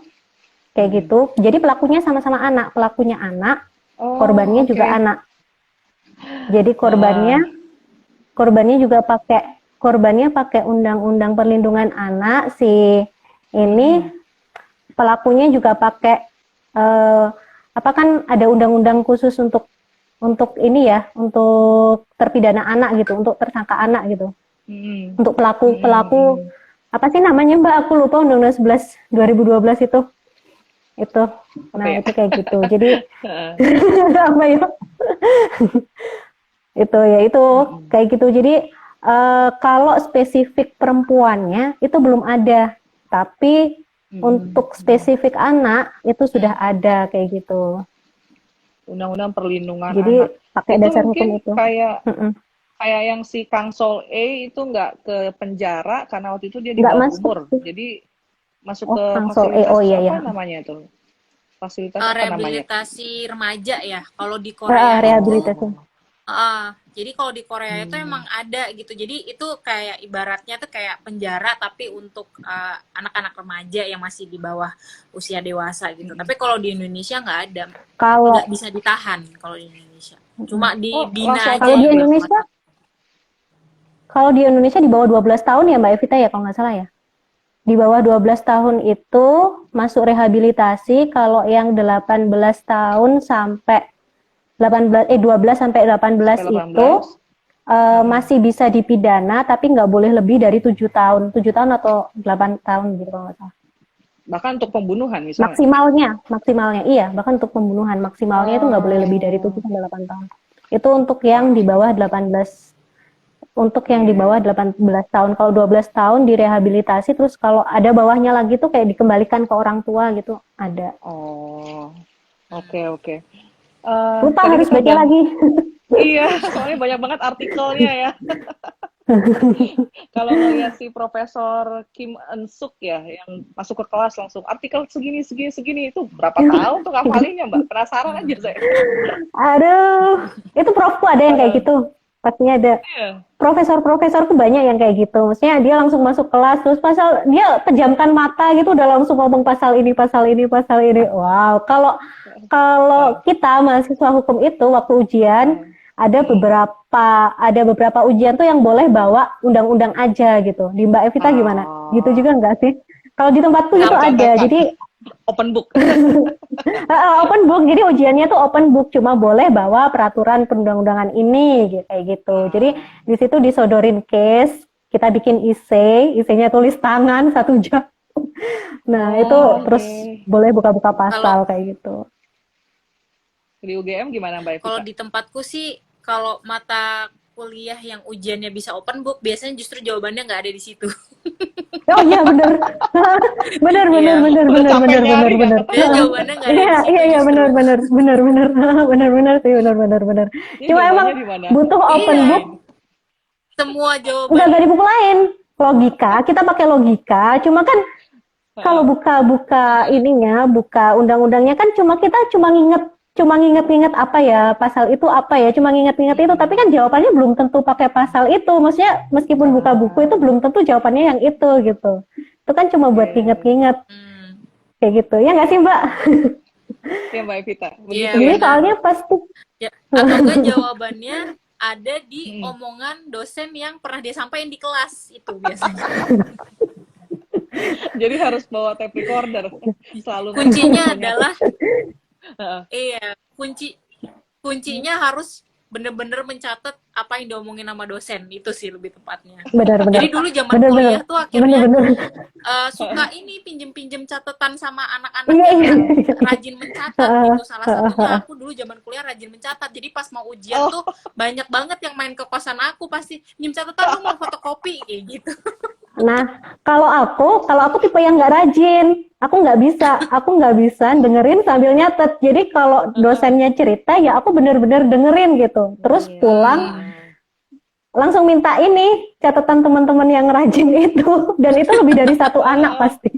kayak gitu. Jadi pelakunya sama-sama anak. Pelakunya anak. Korbannya juga anak. Jadi korbannya juga pakai undang-undang perlindungan anak. Si ini pelakunya juga pakai kan ada undang-undang khusus untuk ini ya, untuk terpidana anak gitu, untuk tersangka anak gitu. Untuk pelaku apa sih namanya Mbak? Aku lupa, Undang-Undang 11 2012 itu. Nah, itu kayak gitu. Jadi apa ya? itu kayak gitu. Jadi kalau spesifik perempuannya itu belum ada, tapi untuk spesifik anak itu sudah ada kayak gitu. Undang-undang perlindungan jadi, anak. Jadi pakai dasar hukum itu. Kayak yang si Kang Sol E itu nggak ke penjara karena waktu itu dia di bawah umur. Jadi masuk ke fasilitas namanya tuh? Fasilitas rehabilitasi remaja ya kalau di Korea. Rehabilitasi. Jadi kalau di Korea itu emang ada gitu. Jadi itu kayak ibaratnya tuh kayak penjara tapi untuk anak-anak remaja yang masih di bawah usia dewasa gitu. Tapi kalau di Indonesia nggak ada. Nggak bisa ditahan kalau di Indonesia. Cuma dibina aja. Kalau di Indonesia di bawah 12 tahun ya Mbak Evita ya kalau nggak salah ya. Di bawah 12 tahun itu masuk rehabilitasi, kalau yang 18 tahun sampai 12 sampai 18 itu masih bisa dipidana tapi nggak boleh lebih dari 7 tahun atau 8 tahun gitu kalau nggak salah. Bahkan untuk pembunuhan misalnya? Maksimalnya iya, bahkan untuk pembunuhan maksimalnya itu nggak boleh lebih dari 7 sampai 8 tahun. Itu untuk yang di bawah 18. Untuk yang di bawah 18 tahun. Kalau 12 tahun direhabilitasi, terus kalau ada bawahnya lagi tuh kayak dikembalikan ke orang tua gitu. ada. Oh, oke oke. Lupa Tadi harus kita baca udah, lagi. iya, soalnya banyak banget artikelnya ya. Kalau ngelihat si Profesor Kim Eun Suk ya, yang masuk ke kelas langsung artikel segini segini segini itu berapa tahun tuh ngafalinnya Mbak? Penasaran aja saya. Aduh, itu profku ada yang kayak Heeh. gitu. Pastinya ada. Iya. Profesor-profesorku banyak yang kayak gitu. Maksudnya dia langsung masuk kelas, terus dia pejamkan mata gitu, udah langsung ngomong pasal ini, pasal ini, pasal ini. Wow, kalau Heeh. kalau kita mahasiswa hukum itu waktu ujian Heeh. ada Hmm. beberapa ujian tuh yang boleh bawa undang-undang aja gitu. Di Mbak Evita gimana? Gitu Ah, juga enggak sih? Kalau di tempatku gitu Sama. ada. dicatatkan Jadi open book. open book, jadi ujiannya tuh open book, cuma boleh bawa peraturan perundang-undangan ini, kayak gitu. Jadi Ah, di situ disodorin case, kita bikin isinya tulis tangan 1 jam. Nah itu oke. terus boleh buka-buka Kalau pasal kayak gitu. Di UGM gimana Mbak kalau Evita? di tempatku sih, kalau mata kuliah yang ujiannya bisa open book, biasanya justru jawabannya nggak ada di situ. Oh iya bener, bener bener Iya, bener Udah bener capek bener bener nyari nggak bener. ketemu. biasanya jawabannya nggak ada Iya di iya situ iya justru. bener bener bener bener bener bener sih bener bener bener bener. Ini Cuma emang jawabannya di mana? butuh open Iya, book. Dipukulain. semua Nggak jawaban. dipukulain. Logika, kita pakai logika. Cuma kan kalau Heeh. buka ininya, buka undang-undangnya kan kita cuma nginget-nginget apa ya, pasal itu apa ya, cuma nginget-nginget itu, tapi kan jawabannya belum tentu pakai pasal itu. Maksudnya meskipun buka buku itu Ah, belum tentu jawabannya yang itu gitu. Itu kan cuma buat oke. nginget-nginget Hmm, kayak gitu. Ya nggak sih, Mbak? Ya Mbak Evita, iya begitu Jadi ya. benar. soalnya pasti Ya, atau enggak jawabannya ada di Mm-mm. omongan dosen yang pernah dia sampaikan di kelas itu biasanya. Jadi harus bawa tape recorder, selalu Kuncinya nyatet. adalah Heeh. iya, kuncinya harus bener-bener mencatat apa yang diomongin sama dosen, itu sih lebih tepatnya. benar-benar Jadi dulu zaman benar-benar kuliah tuh akhirnya benar-benar. suka ini pinjem-pinjem catatan sama anak-anak Iya yang iya. rajin mencatat gitu. Salah satunya aku dulu zaman kuliah rajin mencatat. Jadi pas mau ujian Oh, tuh banyak banget yang main ke kosan aku, pasti nyim catatan lu mau fotokopi kayak gitu. Nah, kalau aku tipe yang nggak rajin, aku nggak bisa dengerin sambil nyatet. Jadi kalau dosennya cerita, ya aku bener-bener dengerin gitu. Terus pulang Hmm. iya. langsung minta ini catatan teman-teman yang rajin itu, dan itu lebih dari satu anak Heeh. pasti.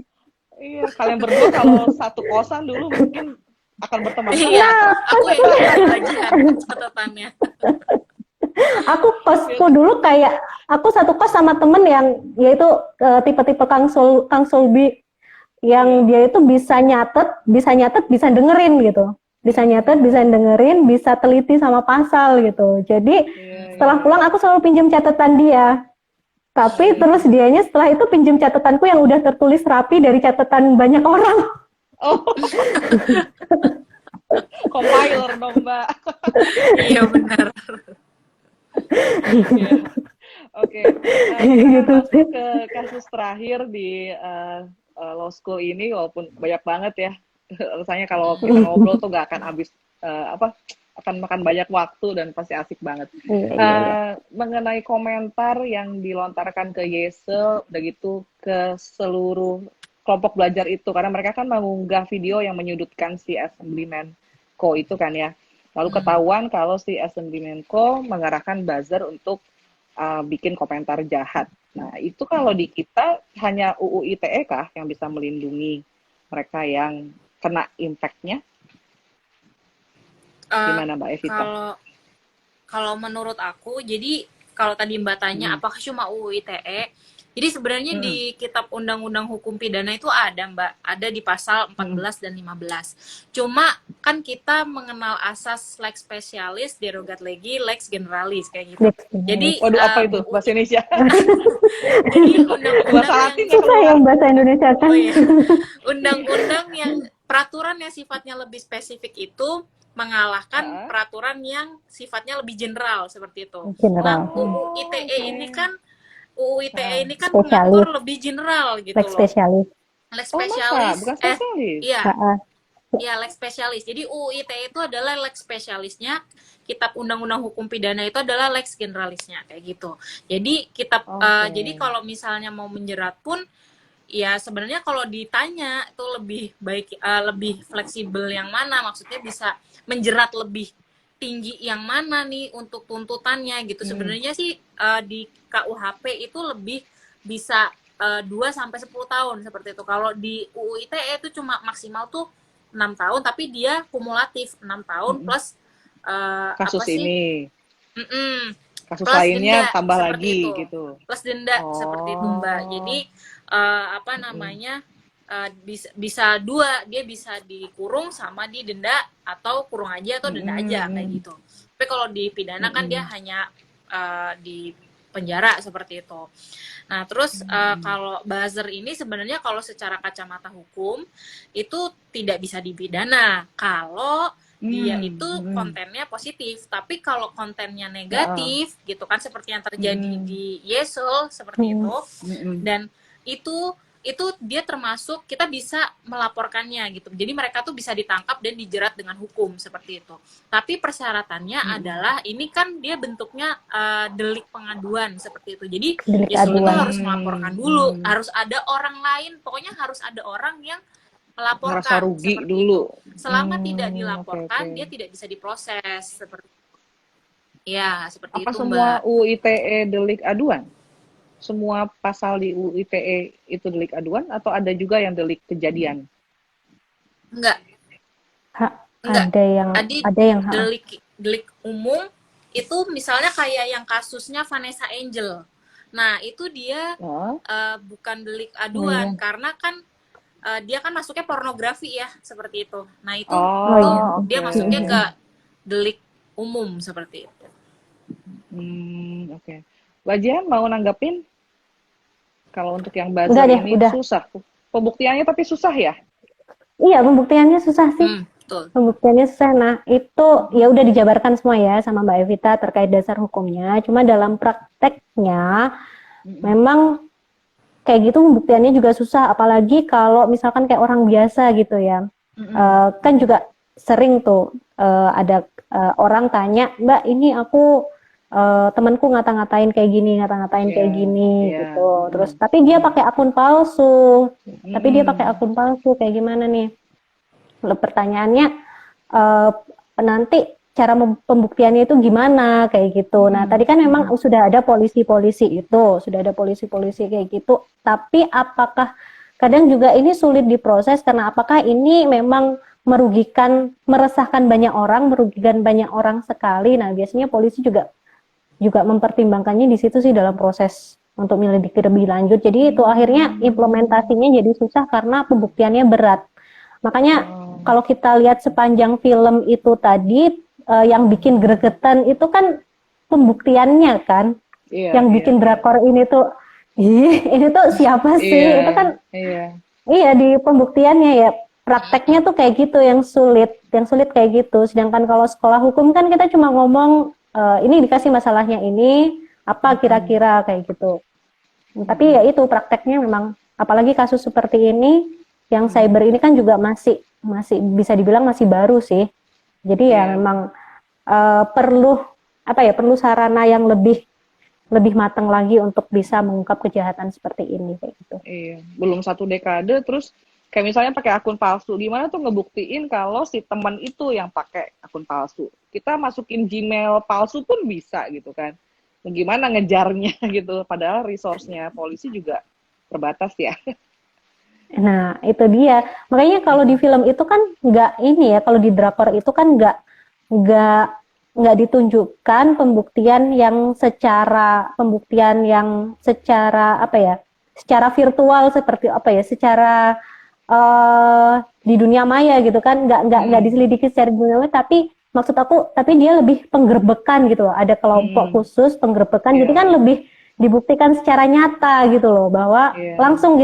Iya, kalian berdua kalau satu kosan dulu mungkin akan berteman Iya, mesra. aku yang bagi-bagian catatannya. Aku Iya. kosku dulu kayak aku satu kos sama temen yang yaitu tipe-tipe Kang Sulbi, yang Iya. dia itu bisa nyatet, bisa dengerin gitu. Bisa nyatet, bisa dengerin, bisa teliti sama pasal gitu. Jadi Iya, iya, setelah iya. pulang aku selalu pinjam catatan dia. Tapi terus dianya setelah itu pinjam catatanku yang udah tertulis rapi dari catatan banyak orang. Oh, compiler dong, Mbak. Iya benar. Iya. Oke. Kita akan Gitu sih. masuk ke kasus terakhir di law school ini, walaupun banyak banget ya. Rasanya kalau kita ngobrol tuh nggak akan habis apa akan makan banyak waktu dan pasti asik banget. Iya, iya, iya. Mengenai komentar yang dilontarkan ke Yesel, udah gitu ke seluruh kelompok belajar itu, karena mereka kan mengunggah video yang menyudutkan si Assemblyman Co itu kan ya. Lalu ketahuan kalau si Assemblyman Co mengarahkan buzzer untuk bikin komentar jahat. Nah, itu kalau di kita hanya UU ITE kah yang bisa melindungi mereka yang kena impact-nya? Gimana Mbak Evita? Kalau kalau menurut aku, jadi kalau tadi Mbak tanya Hmm. apakah cuma UU ITE, jadi sebenarnya Hmm. di Kitab Undang-Undang Hukum Pidana itu ada Mbak, ada di pasal 14 dan 15. Cuma kan kita mengenal asas lex specialis, derogat legi, lex generalis kayak gitu. Jadi Waduh, apa itu UU bahasa Indonesia? jadi Bahasa undang-undang yang Latin ya Susah keluar. yang bahasa Indonesia kan. oh iya, undang-undang yang peraturan yang sifatnya lebih spesifik itu mengalahkan peraturan yang sifatnya lebih general seperti itu. General. Nah, UU ITE ini kan mengatur Spesialis, lebih general gitu lex loh. spesialis. Lex Oh, masa? spesialis, Bukan spesialis? iya, Heeh. iya lex spesialis. Jadi UU ITE itu adalah lex spesialisnya, Kitab Undang-Undang Hukum Pidana itu adalah lex generalisnya kayak gitu. Jadi Oke. jadi kalau misalnya mau menjerat pun ya sebenarnya kalau ditanya itu lebih baik, lebih fleksibel yang mana, maksudnya bisa menjerat lebih tinggi yang mana nih untuk tuntutannya gitu. Sebenarnya sih di KUHP itu lebih bisa 2 sampai 10 tahun seperti itu. Kalau di UU ITE itu cuma maksimal tuh 6 tahun, tapi dia kumulatif 6 tahun plus Kasus apa sih? ini, Mm-mm. kasus Plus lainnya denda tambah seperti lagi itu. gitu. Plus denda seperti itu, Mbak. Jadi Oh, apa namanya? Bisa dua, dia bisa dikurung sama didenda, atau kurung aja atau denda aja kayak gitu. Tapi kalau di pidana kan dia hanya di penjara seperti itu. Nah, terus kalau buzzer ini sebenarnya kalau secara kacamata hukum itu tidak bisa dipidana kalau dia itu kontennya positif. Tapi kalau kontennya negatif gitu kan, seperti yang terjadi di Yesel seperti itu, dan itu dia termasuk, kita bisa melaporkannya gitu. Jadi mereka tuh bisa ditangkap dan dijerat dengan hukum seperti itu. Tapi persyaratannya adalah ini kan dia bentuknya delik pengaduan seperti itu. Jadi Delik Yesel itu aduan. harus melaporkan dulu, harus ada orang lain, pokoknya harus ada orang yang ngerasa melaporkan rugi seperti dulu. itu. Selama tidak Oke, dilaporkan, oke. dia tidak bisa diproses seperti, ya seperti Apa itu, semua Mbak. UU ITE delik aduan? Semua pasal di UU ITE itu delik aduan atau ada juga yang delik kejadian? Enggak, Ha- enggak. Tadi ada yang delik umum itu misalnya kayak yang kasusnya Vanessa Angel. Nah, itu dia Oh, bukan delik aduan karena kan dia kan masuknya pornografi ya, seperti itu. Nah, itu oh, dia oke. masuknya ke delik umum seperti itu. Oke. Mbak Jihan mau nanggapin kalau untuk yang Udah buzzer deh, ini udah. susah. Pembuktiannya tapi susah ya? Iya, pembuktiannya susah sih. Betul. Pembuktiannya susah. Nah, itu ya udah dijabarkan semua ya sama Mbak Evita terkait dasar hukumnya. Cuma dalam prakteknya memang kayak gitu pembuktiannya juga susah. Apalagi kalau misalkan kayak orang biasa gitu ya. Kan juga sering tuh ada orang tanya, Mbak, ini aku temanku ngata-ngatain kayak gini, ngata-ngatain kayak gini Iya. gitu. Terus tapi dia pakai akun palsu. Tapi dia pakai akun palsu kayak gimana nih? Lalu pertanyaannya nanti cara pembuktiannya itu gimana kayak gitu. Nah, tadi kan memang sudah ada polisi-polisi itu, sudah ada polisi-polisi kayak gitu. Tapi apakah kadang juga ini sulit diproses karena apakah ini memang merugikan, meresahkan banyak orang sekali. Nah, biasanya polisi juga mempertimbangkannya di situ sih dalam proses untuk menyelidiki lebih lanjut. Jadi itu akhirnya implementasinya jadi susah karena pembuktiannya berat. Makanya kalau kita lihat sepanjang film itu tadi yang bikin gregetan itu kan pembuktiannya kan. Yang bikin drakor ini tuh ini tuh siapa sih? Itu kan iya di pembuktiannya ya. Prakteknya tuh kayak gitu yang sulit kayak gitu. Sedangkan kalau sekolah hukum kan kita cuma ngomong ini dikasih masalahnya ini apa kira-kira kayak gitu. Tapi ya itu prakteknya memang apalagi kasus seperti ini yang cyber ini kan juga masih bisa dibilang masih baru sih. Jadi ya memang perlu sarana yang lebih matang lagi untuk bisa mengungkap kejahatan seperti ini kayak gitu. Iya, belum 1 dekade terus kayak misalnya pakai akun palsu, gimana tuh ngebuktiin kalau si teman itu yang pakai akun palsu. Kita masukin Gmail palsu pun bisa gitu kan. Gimana ngejarnya gitu, padahal resource-nya polisi juga terbatas ya. Nah, itu dia. Makanya kalau di film itu kan nggak ini ya, kalau di drakor itu kan nggak ditunjukkan pembuktian yang secara apa ya, secara virtual seperti apa ya, secara di dunia maya gitu kan, nggak diselidiki secara dunia maya, tapi maksud aku, tapi dia lebih penggerbekan gitu loh, ada kelompok khusus penggerbekan, jadi kan lebih dibuktikan secara nyata gitu loh, bahwa langsung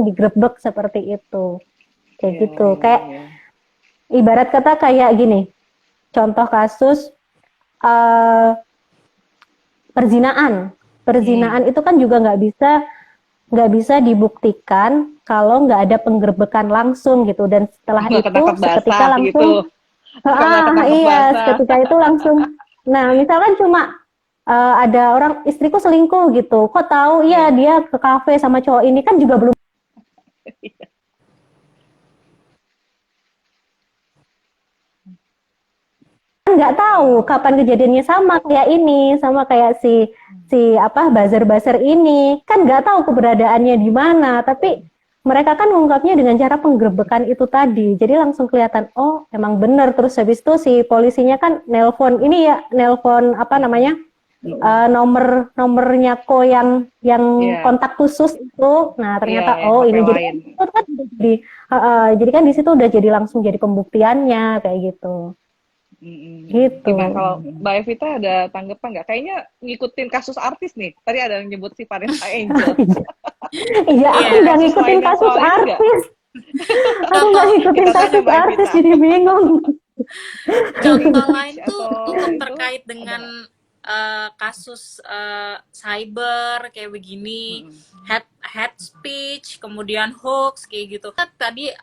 digrebek seperti itu, kayak gitu, kayak ibarat kata kayak gini, contoh kasus perzinaan itu kan juga nggak bisa dibuktikan kalau nggak ada penggerbekan langsung gitu, dan setelah itu seketika langsung gitu. Seketika itu langsung. Nah, misalkan cuma ada orang istriku selingkuh gitu, kok tahu? Iya, dia ke kafe sama cowok ini, kan juga belum Nggak tahu kapan kejadiannya, sama kayak ini, sama kayak si si apa buzzer-buzzer ini, kan nggak tahu keberadaannya di mana, tapi mereka kan mengungkapnya dengan cara penggerbekan itu tadi, jadi langsung kelihatan oh emang bener. Terus habis itu si polisinya kan nelpon ini ya, nelpon apa namanya, nomornya ko yang Iya, kontak khusus itu. Nah ternyata yang oh HP ini jadi lain. itu kan udah jadi kan di situ udah jadi langsung jadi pembuktiannya kayak gitu. Gitu. Gimana kalau Mbak Evita ada tanggapan nggak? Kayaknya ngikutin kasus artis nih. Tadi ada yang nyebut si Vanessa Angel. Iya, aku Iya, nggak kasus ngikutin lainnya kasus soal ini nggak? artis. Aku nggak contoh ngikutin Kita tanya kasus Mbak artis, Evita. jadi bingung. contoh lain tuh Atau untuk itu terkait ada dengan nggak? kasus cyber kayak begini, Mm-mm. head speech, kemudian hoax kayak gitu. Kan tadi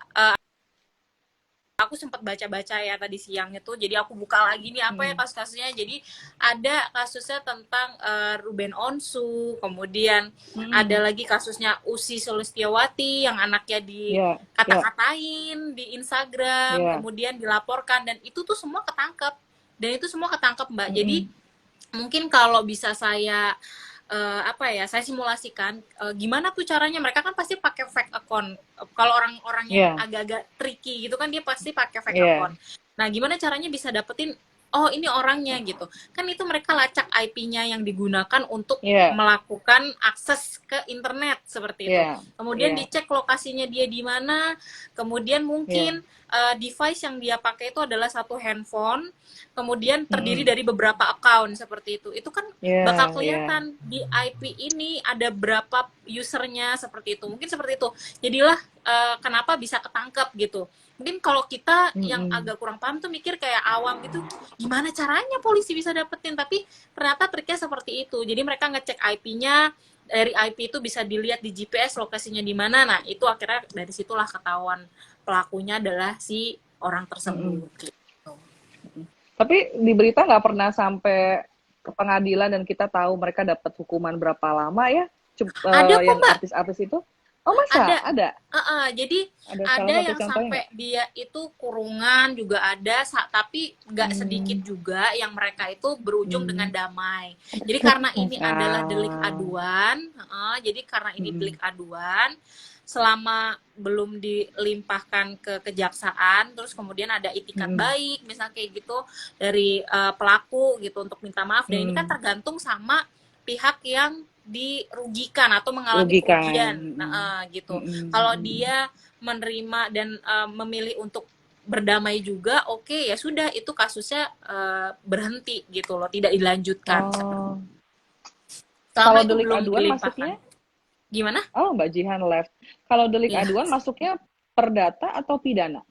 aku sempat baca-baca ya tadi siang itu, jadi aku buka lagi nih apa ya Mm. kasus-kasusnya. Jadi ada kasusnya tentang Ruben Onsu, kemudian ada Mm. lagi kasusnya Usi Sulistyawati yang anaknya Ya, ya, dikata-katain di Instagram, ya. kemudian dilaporkan, dan itu tuh semua ketangkep. Dan itu semua ketangkep, Mbak. Jadi Mm-mm. mungkin kalau bisa saya apa ya, saya simulasikan gimana tuh caranya. Mereka kan pasti pakai fake account. Kalau orang-orang yang Ya, agak-agak tricky gitu kan, dia pasti pakai fake ya, account. Nah, gimana caranya bisa dapetin oh ini orangnya gitu. Kan itu mereka lacak IP-nya yang digunakan untuk ya, melakukan akses ke internet seperti itu. ya, Kemudian ya, dicek lokasinya dia di mana. Kemudian ya. mungkin device yang dia pakai itu adalah satu handphone, kemudian terdiri Mm-mm. dari beberapa account seperti itu. Itu kan bakal Ya, ya. kelihatan di IP ini ada berapa usernya seperti itu. Mungkin seperti itu. Jadilah kenapa bisa ketangkep gitu. Mungkin kalau kita yang Mm-mm. agak kurang paham tuh mikir kayak awam gitu, gimana caranya polisi bisa dapetin? Tapi ternyata triknya seperti itu. Jadi mereka ngecek IP-nya, dari IP itu bisa dilihat di GPS lokasinya di mana. Nah, itu akhirnya dari situlah ketahuan pelakunya adalah si orang Mm-mm. tersebut gitu. Tapi di berita nggak pernah sampai ke pengadilan dan kita tahu mereka dapat hukuman berapa lama ya? Ada kok, Yang Mbak. artis-artis itu? Oh masa? Ada. Ada? Jadi Ada salah ada satu yang contohnya sampai nggak? dia itu kurungan juga ada, tapi nggak sedikit Hmm. juga yang mereka itu berujung dengan Hmm. damai. Jadi karena ini adalah delik Ah. aduan, jadi karena ini Hmm. delik aduan, selama belum dilimpahkan ke kejaksaan, terus kemudian ada itikat Hmm. baik, misalnya kayak gitu dari pelaku gitu untuk minta maaf. Dan ini kan Hmm. tergantung sama pihak yang dirugikan atau mengalami Rugikan. kerugian, Hmm. gitu. Hmm. Kalau dia menerima dan memilih untuk berdamai juga, oke, ya sudah, itu kasusnya berhenti gitu loh, tidak dilanjutkan. Oh. Selama Kalau itu delik belum aduan dilimpahkan. masuknya? Gimana? Oh, Mbak Jihan left. Kalau delik Iya. aduan masuknya perdata atau pidana?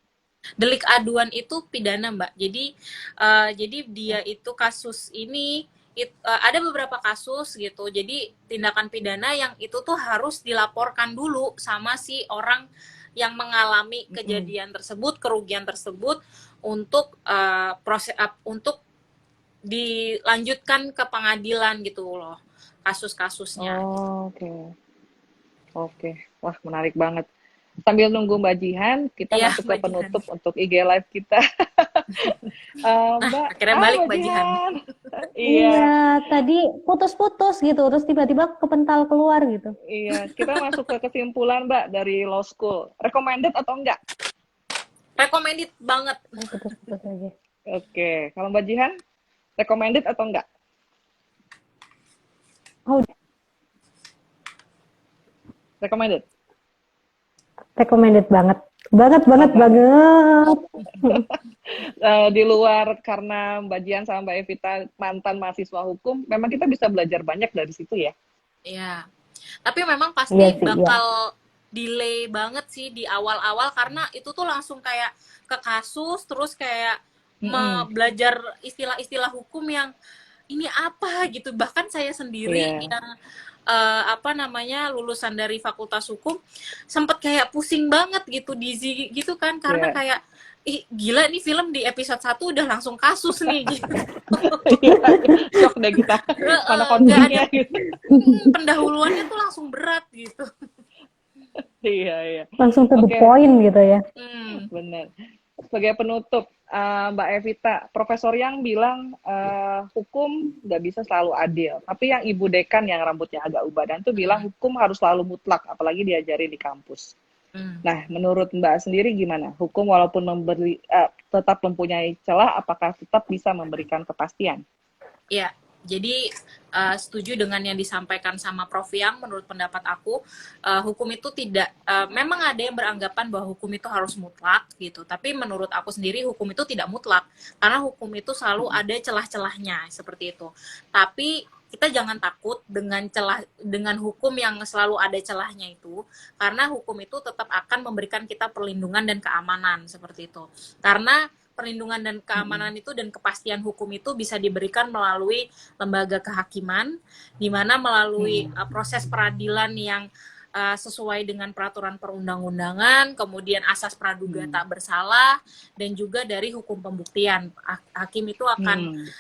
Delik aduan itu pidana, Mbak. Jadi dia itu kasus ini ada beberapa kasus gitu. Jadi tindakan pidana yang itu tuh harus dilaporkan dulu sama si orang yang mengalami kejadian tersebut, kerugian tersebut, untuk untuk dilanjutkan ke pengadilan gitu loh, kasus-kasusnya. Oh, oke. Oke. Wah, menarik banget. Sambil nunggu Mbak Jihan, kita Iya, masuk ke Mbak Jihan. penutup untuk IG live kita. Mbak, Akhirnya balik Mbak Jihan. Iya, Iya, tadi putus-putus gitu, terus tiba-tiba kepental keluar gitu. iya. Kita masuk ke kesimpulan Mbak dari Law School. Recommended atau enggak? Recommended banget. Putus-putus aja. Oke. Kalau Mbak Jihan, recommended atau enggak? Oh, Recommended. recommended banget. Banget. Di luar karena Mbak Jihan sama Mbak Evita mantan mahasiswa hukum, memang kita bisa belajar banyak dari situ ya. Iya. Tapi memang pasti Iya sih, iya. bakal delay banget sih di awal-awal, karena itu tuh langsung kayak ke kasus, terus kayak belajar istilah-istilah hukum yang ini apa gitu. Bahkan saya sendiri Iya. yang lulusan dari Fakultas Hukum sempet kayak pusing banget gitu, dizzy gitu kan, karena Iya. kayak ih gila nih film di episode 1 udah langsung kasus nih gitu. Iya, shock deh kita. Mana Nggak konfliknya ada gitu. pendahuluannya tuh langsung berat gitu. Iya, iya. Langsung to the Oke, point gitu ya. benar. Sebagai penutup, Mbak Evita, Profesor Yang bilang hukum nggak bisa selalu adil. Tapi yang Ibu Dekan yang rambutnya agak ubadan tuh bilang hukum harus selalu mutlak, apalagi diajari di kampus. Nah, menurut Mbak sendiri gimana? Hukum walaupun tetap mempunyai celah, apakah tetap bisa memberikan kepastian? Ya, jadi setuju dengan yang disampaikan sama Prof. Yang, menurut pendapat aku, hukum itu tidak, memang ada yang beranggapan bahwa hukum itu harus mutlak gitu, tapi menurut aku sendiri hukum itu tidak mutlak, karena hukum itu selalu ada celah-celahnya, seperti itu. Tapi kita jangan takut dengan hukum yang selalu ada celahnya itu, karena hukum itu tetap akan memberikan kita perlindungan dan keamanan, seperti itu. Karena perlindungan dan keamanan itu dan kepastian hukum itu bisa diberikan melalui lembaga kehakiman, di mana melalui proses peradilan yang sesuai dengan peraturan perundang-undangan, kemudian asas praduga tak bersalah, dan juga dari hukum pembuktian. Hakim itu akan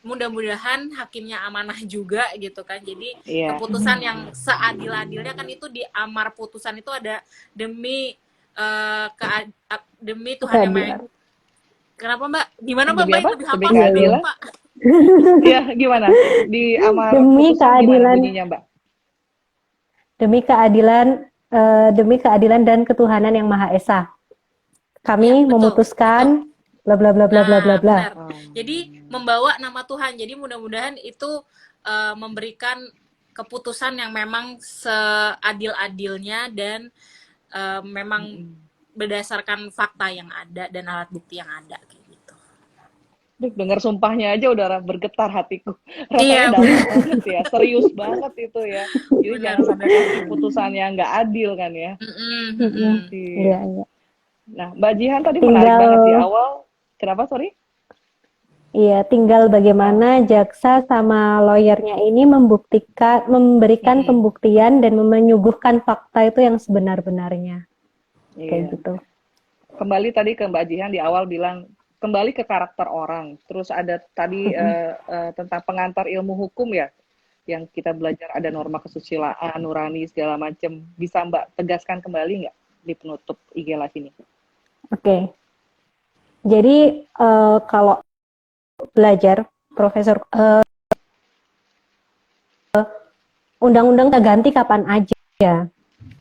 mudah-mudahan hakimnya amanah juga gitu kan. Jadi keputusan yang seadil-adilnya kan itu di amar putusan itu ada demi demi Tuhan yang Maha. Kenapa Mbak? Gimana Mbak? Mbak lebih hafal sih Mbak. Iya, gimana? Di amar demi putusan keadilan, gimana bunyinya, Mbak? Demi keadilan dan ketuhanan yang Maha Esa. Kami memutuskan bla bla bla bla bla bla bla. Jadi membawa nama Tuhan. Jadi mudah-mudahan itu memberikan keputusan yang memang seadil-adilnya dan memang berdasarkan fakta yang ada dan alat bukti yang ada kayak gitu. Dengar sumpahnya aja udah bergetar hatiku. Rasanya dalam banget ya, serius banget itu ya. Jadi jangan sampai kasih putusan yang nggak adil kan ya. Iya, iya. Nah, Mbak Jihan tadi menarik banget di awal. Kenapa, sorry? Iya, tinggal bagaimana jaksa sama lawyernya ini memberikan pembuktian dan menyuguhkan fakta itu yang sebenar-benarnya. Kayak gitu. Kembali tadi ke Mbak Jihan di awal bilang kembali ke karakter orang. Terus ada tadi tentang pengantar ilmu hukum ya, yang kita belajar ada norma kesusilaan, nurani segala macam. Bisa Mbak tegaskan kembali nggak di penutup IG Live ini? Oke. Jadi kalau belajar Profesor, undang-undang tak ganti kapan aja.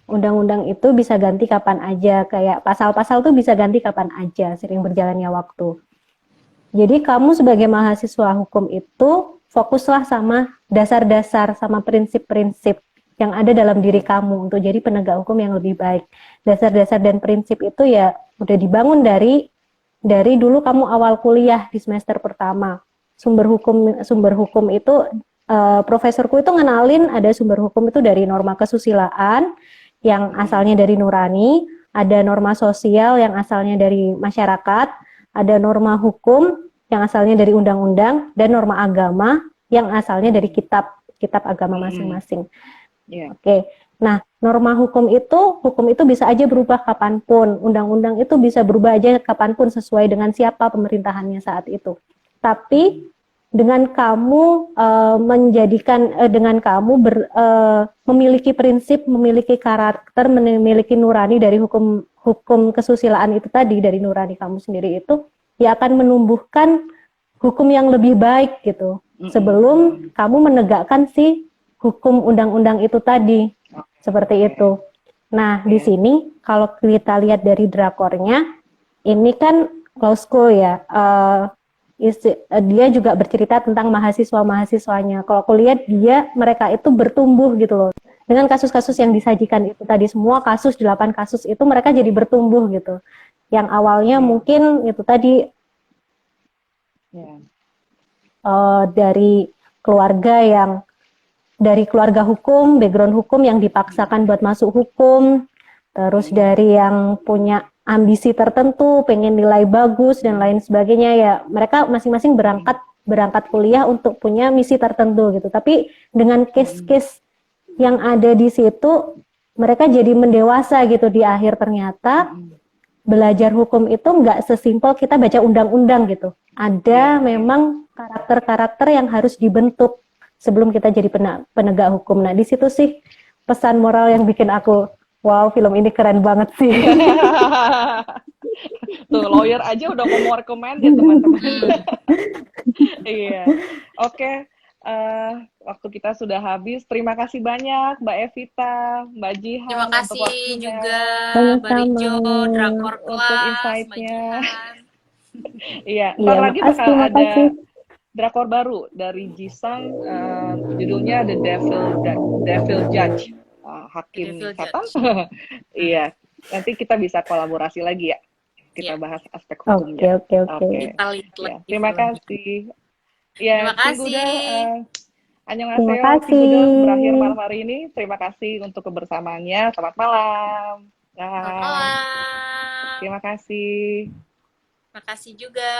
Undang-undang itu bisa ganti kapan aja, kayak pasal-pasal tuh bisa ganti kapan aja, sering berjalannya waktu. Jadi kamu sebagai mahasiswa hukum itu fokuslah sama dasar-dasar, sama prinsip-prinsip yang ada dalam diri kamu untuk jadi penegak hukum yang lebih baik. Dasar-dasar dan prinsip itu ya udah dibangun dari dulu kamu awal kuliah di semester pertama. Sumber hukum itu profesorku itu ngenalin ada sumber hukum itu dari norma kesusilaan yang asalnya dari nurani, ada norma sosial yang asalnya dari masyarakat, ada norma hukum yang asalnya dari undang-undang, dan norma agama yang asalnya dari kitab agama masing-masing. Oke. Nah, norma hukum itu bisa aja berubah kapanpun. Undang-undang itu bisa berubah aja kapanpun sesuai dengan siapa pemerintahannya saat itu. Tapi dengan kamu memiliki prinsip, memiliki karakter, memiliki nurani dari hukum kesusilaan itu tadi, dari nurani kamu sendiri itu, ya akan menumbuhkan hukum yang lebih baik gitu. Sebelum kamu menegakkan si hukum undang-undang itu tadi. Seperti itu. Nah, di sini kalau kita lihat dari drakornya, ini kan law school ya, dia juga bercerita tentang mahasiswa-mahasiswanya. Kalau aku lihat mereka itu bertumbuh gitu loh. Dengan kasus-kasus yang disajikan itu tadi, semua kasus, 8 kasus itu mereka jadi bertumbuh gitu. Yang awalnya mungkin itu tadi dari keluarga hukum, background hukum yang dipaksakan buat masuk hukum, terus dari yang punya ambisi tertentu, pengen nilai bagus dan lain sebagainya, ya mereka masing-masing berangkat kuliah untuk punya misi tertentu gitu. Tapi dengan case-case yang ada di situ, mereka jadi mendewasa gitu di akhir. Ternyata belajar hukum itu nggak sesimpel kita baca undang-undang gitu. Ada memang karakter-karakter yang harus dibentuk sebelum kita jadi penegak hukum. Nah, di situ sih pesan moral yang bikin aku Wow, film ini keren banget sih. Tuh, lawyer aja udah mau recommend ya teman-teman. Iya. Oke, waktu kita sudah habis. Terima kasih banyak Mbak Evita, Mbak Terima Jihan untuk kasih waktunya, juga Mbak Sama-sama. Rijo, Drakor untuk Class, Mbak insight-nya. Jihan. Iya, Iya, ntar lagi bakal makasih, makasih. ada drakor baru dari Jisung, judulnya The Devil Judge, The Hakim Devil Setan. Judge. Hmm, Iya, nanti kita bisa kolaborasi lagi ya. Kita ya, bahas aspek Oke, hukumnya. oke, oke. Oke, kita lihat ya, lagi terima filmnya. kasih. Terima Ya, kasih. Cinggudel, Terima annyeonghaseyo, Cinggudel berakhir kasih. malam hari ini. Terima kasih untuk kebersamaannya. Selamat malam. Selamat Dah, malam. terima kasih. Terima kasih juga.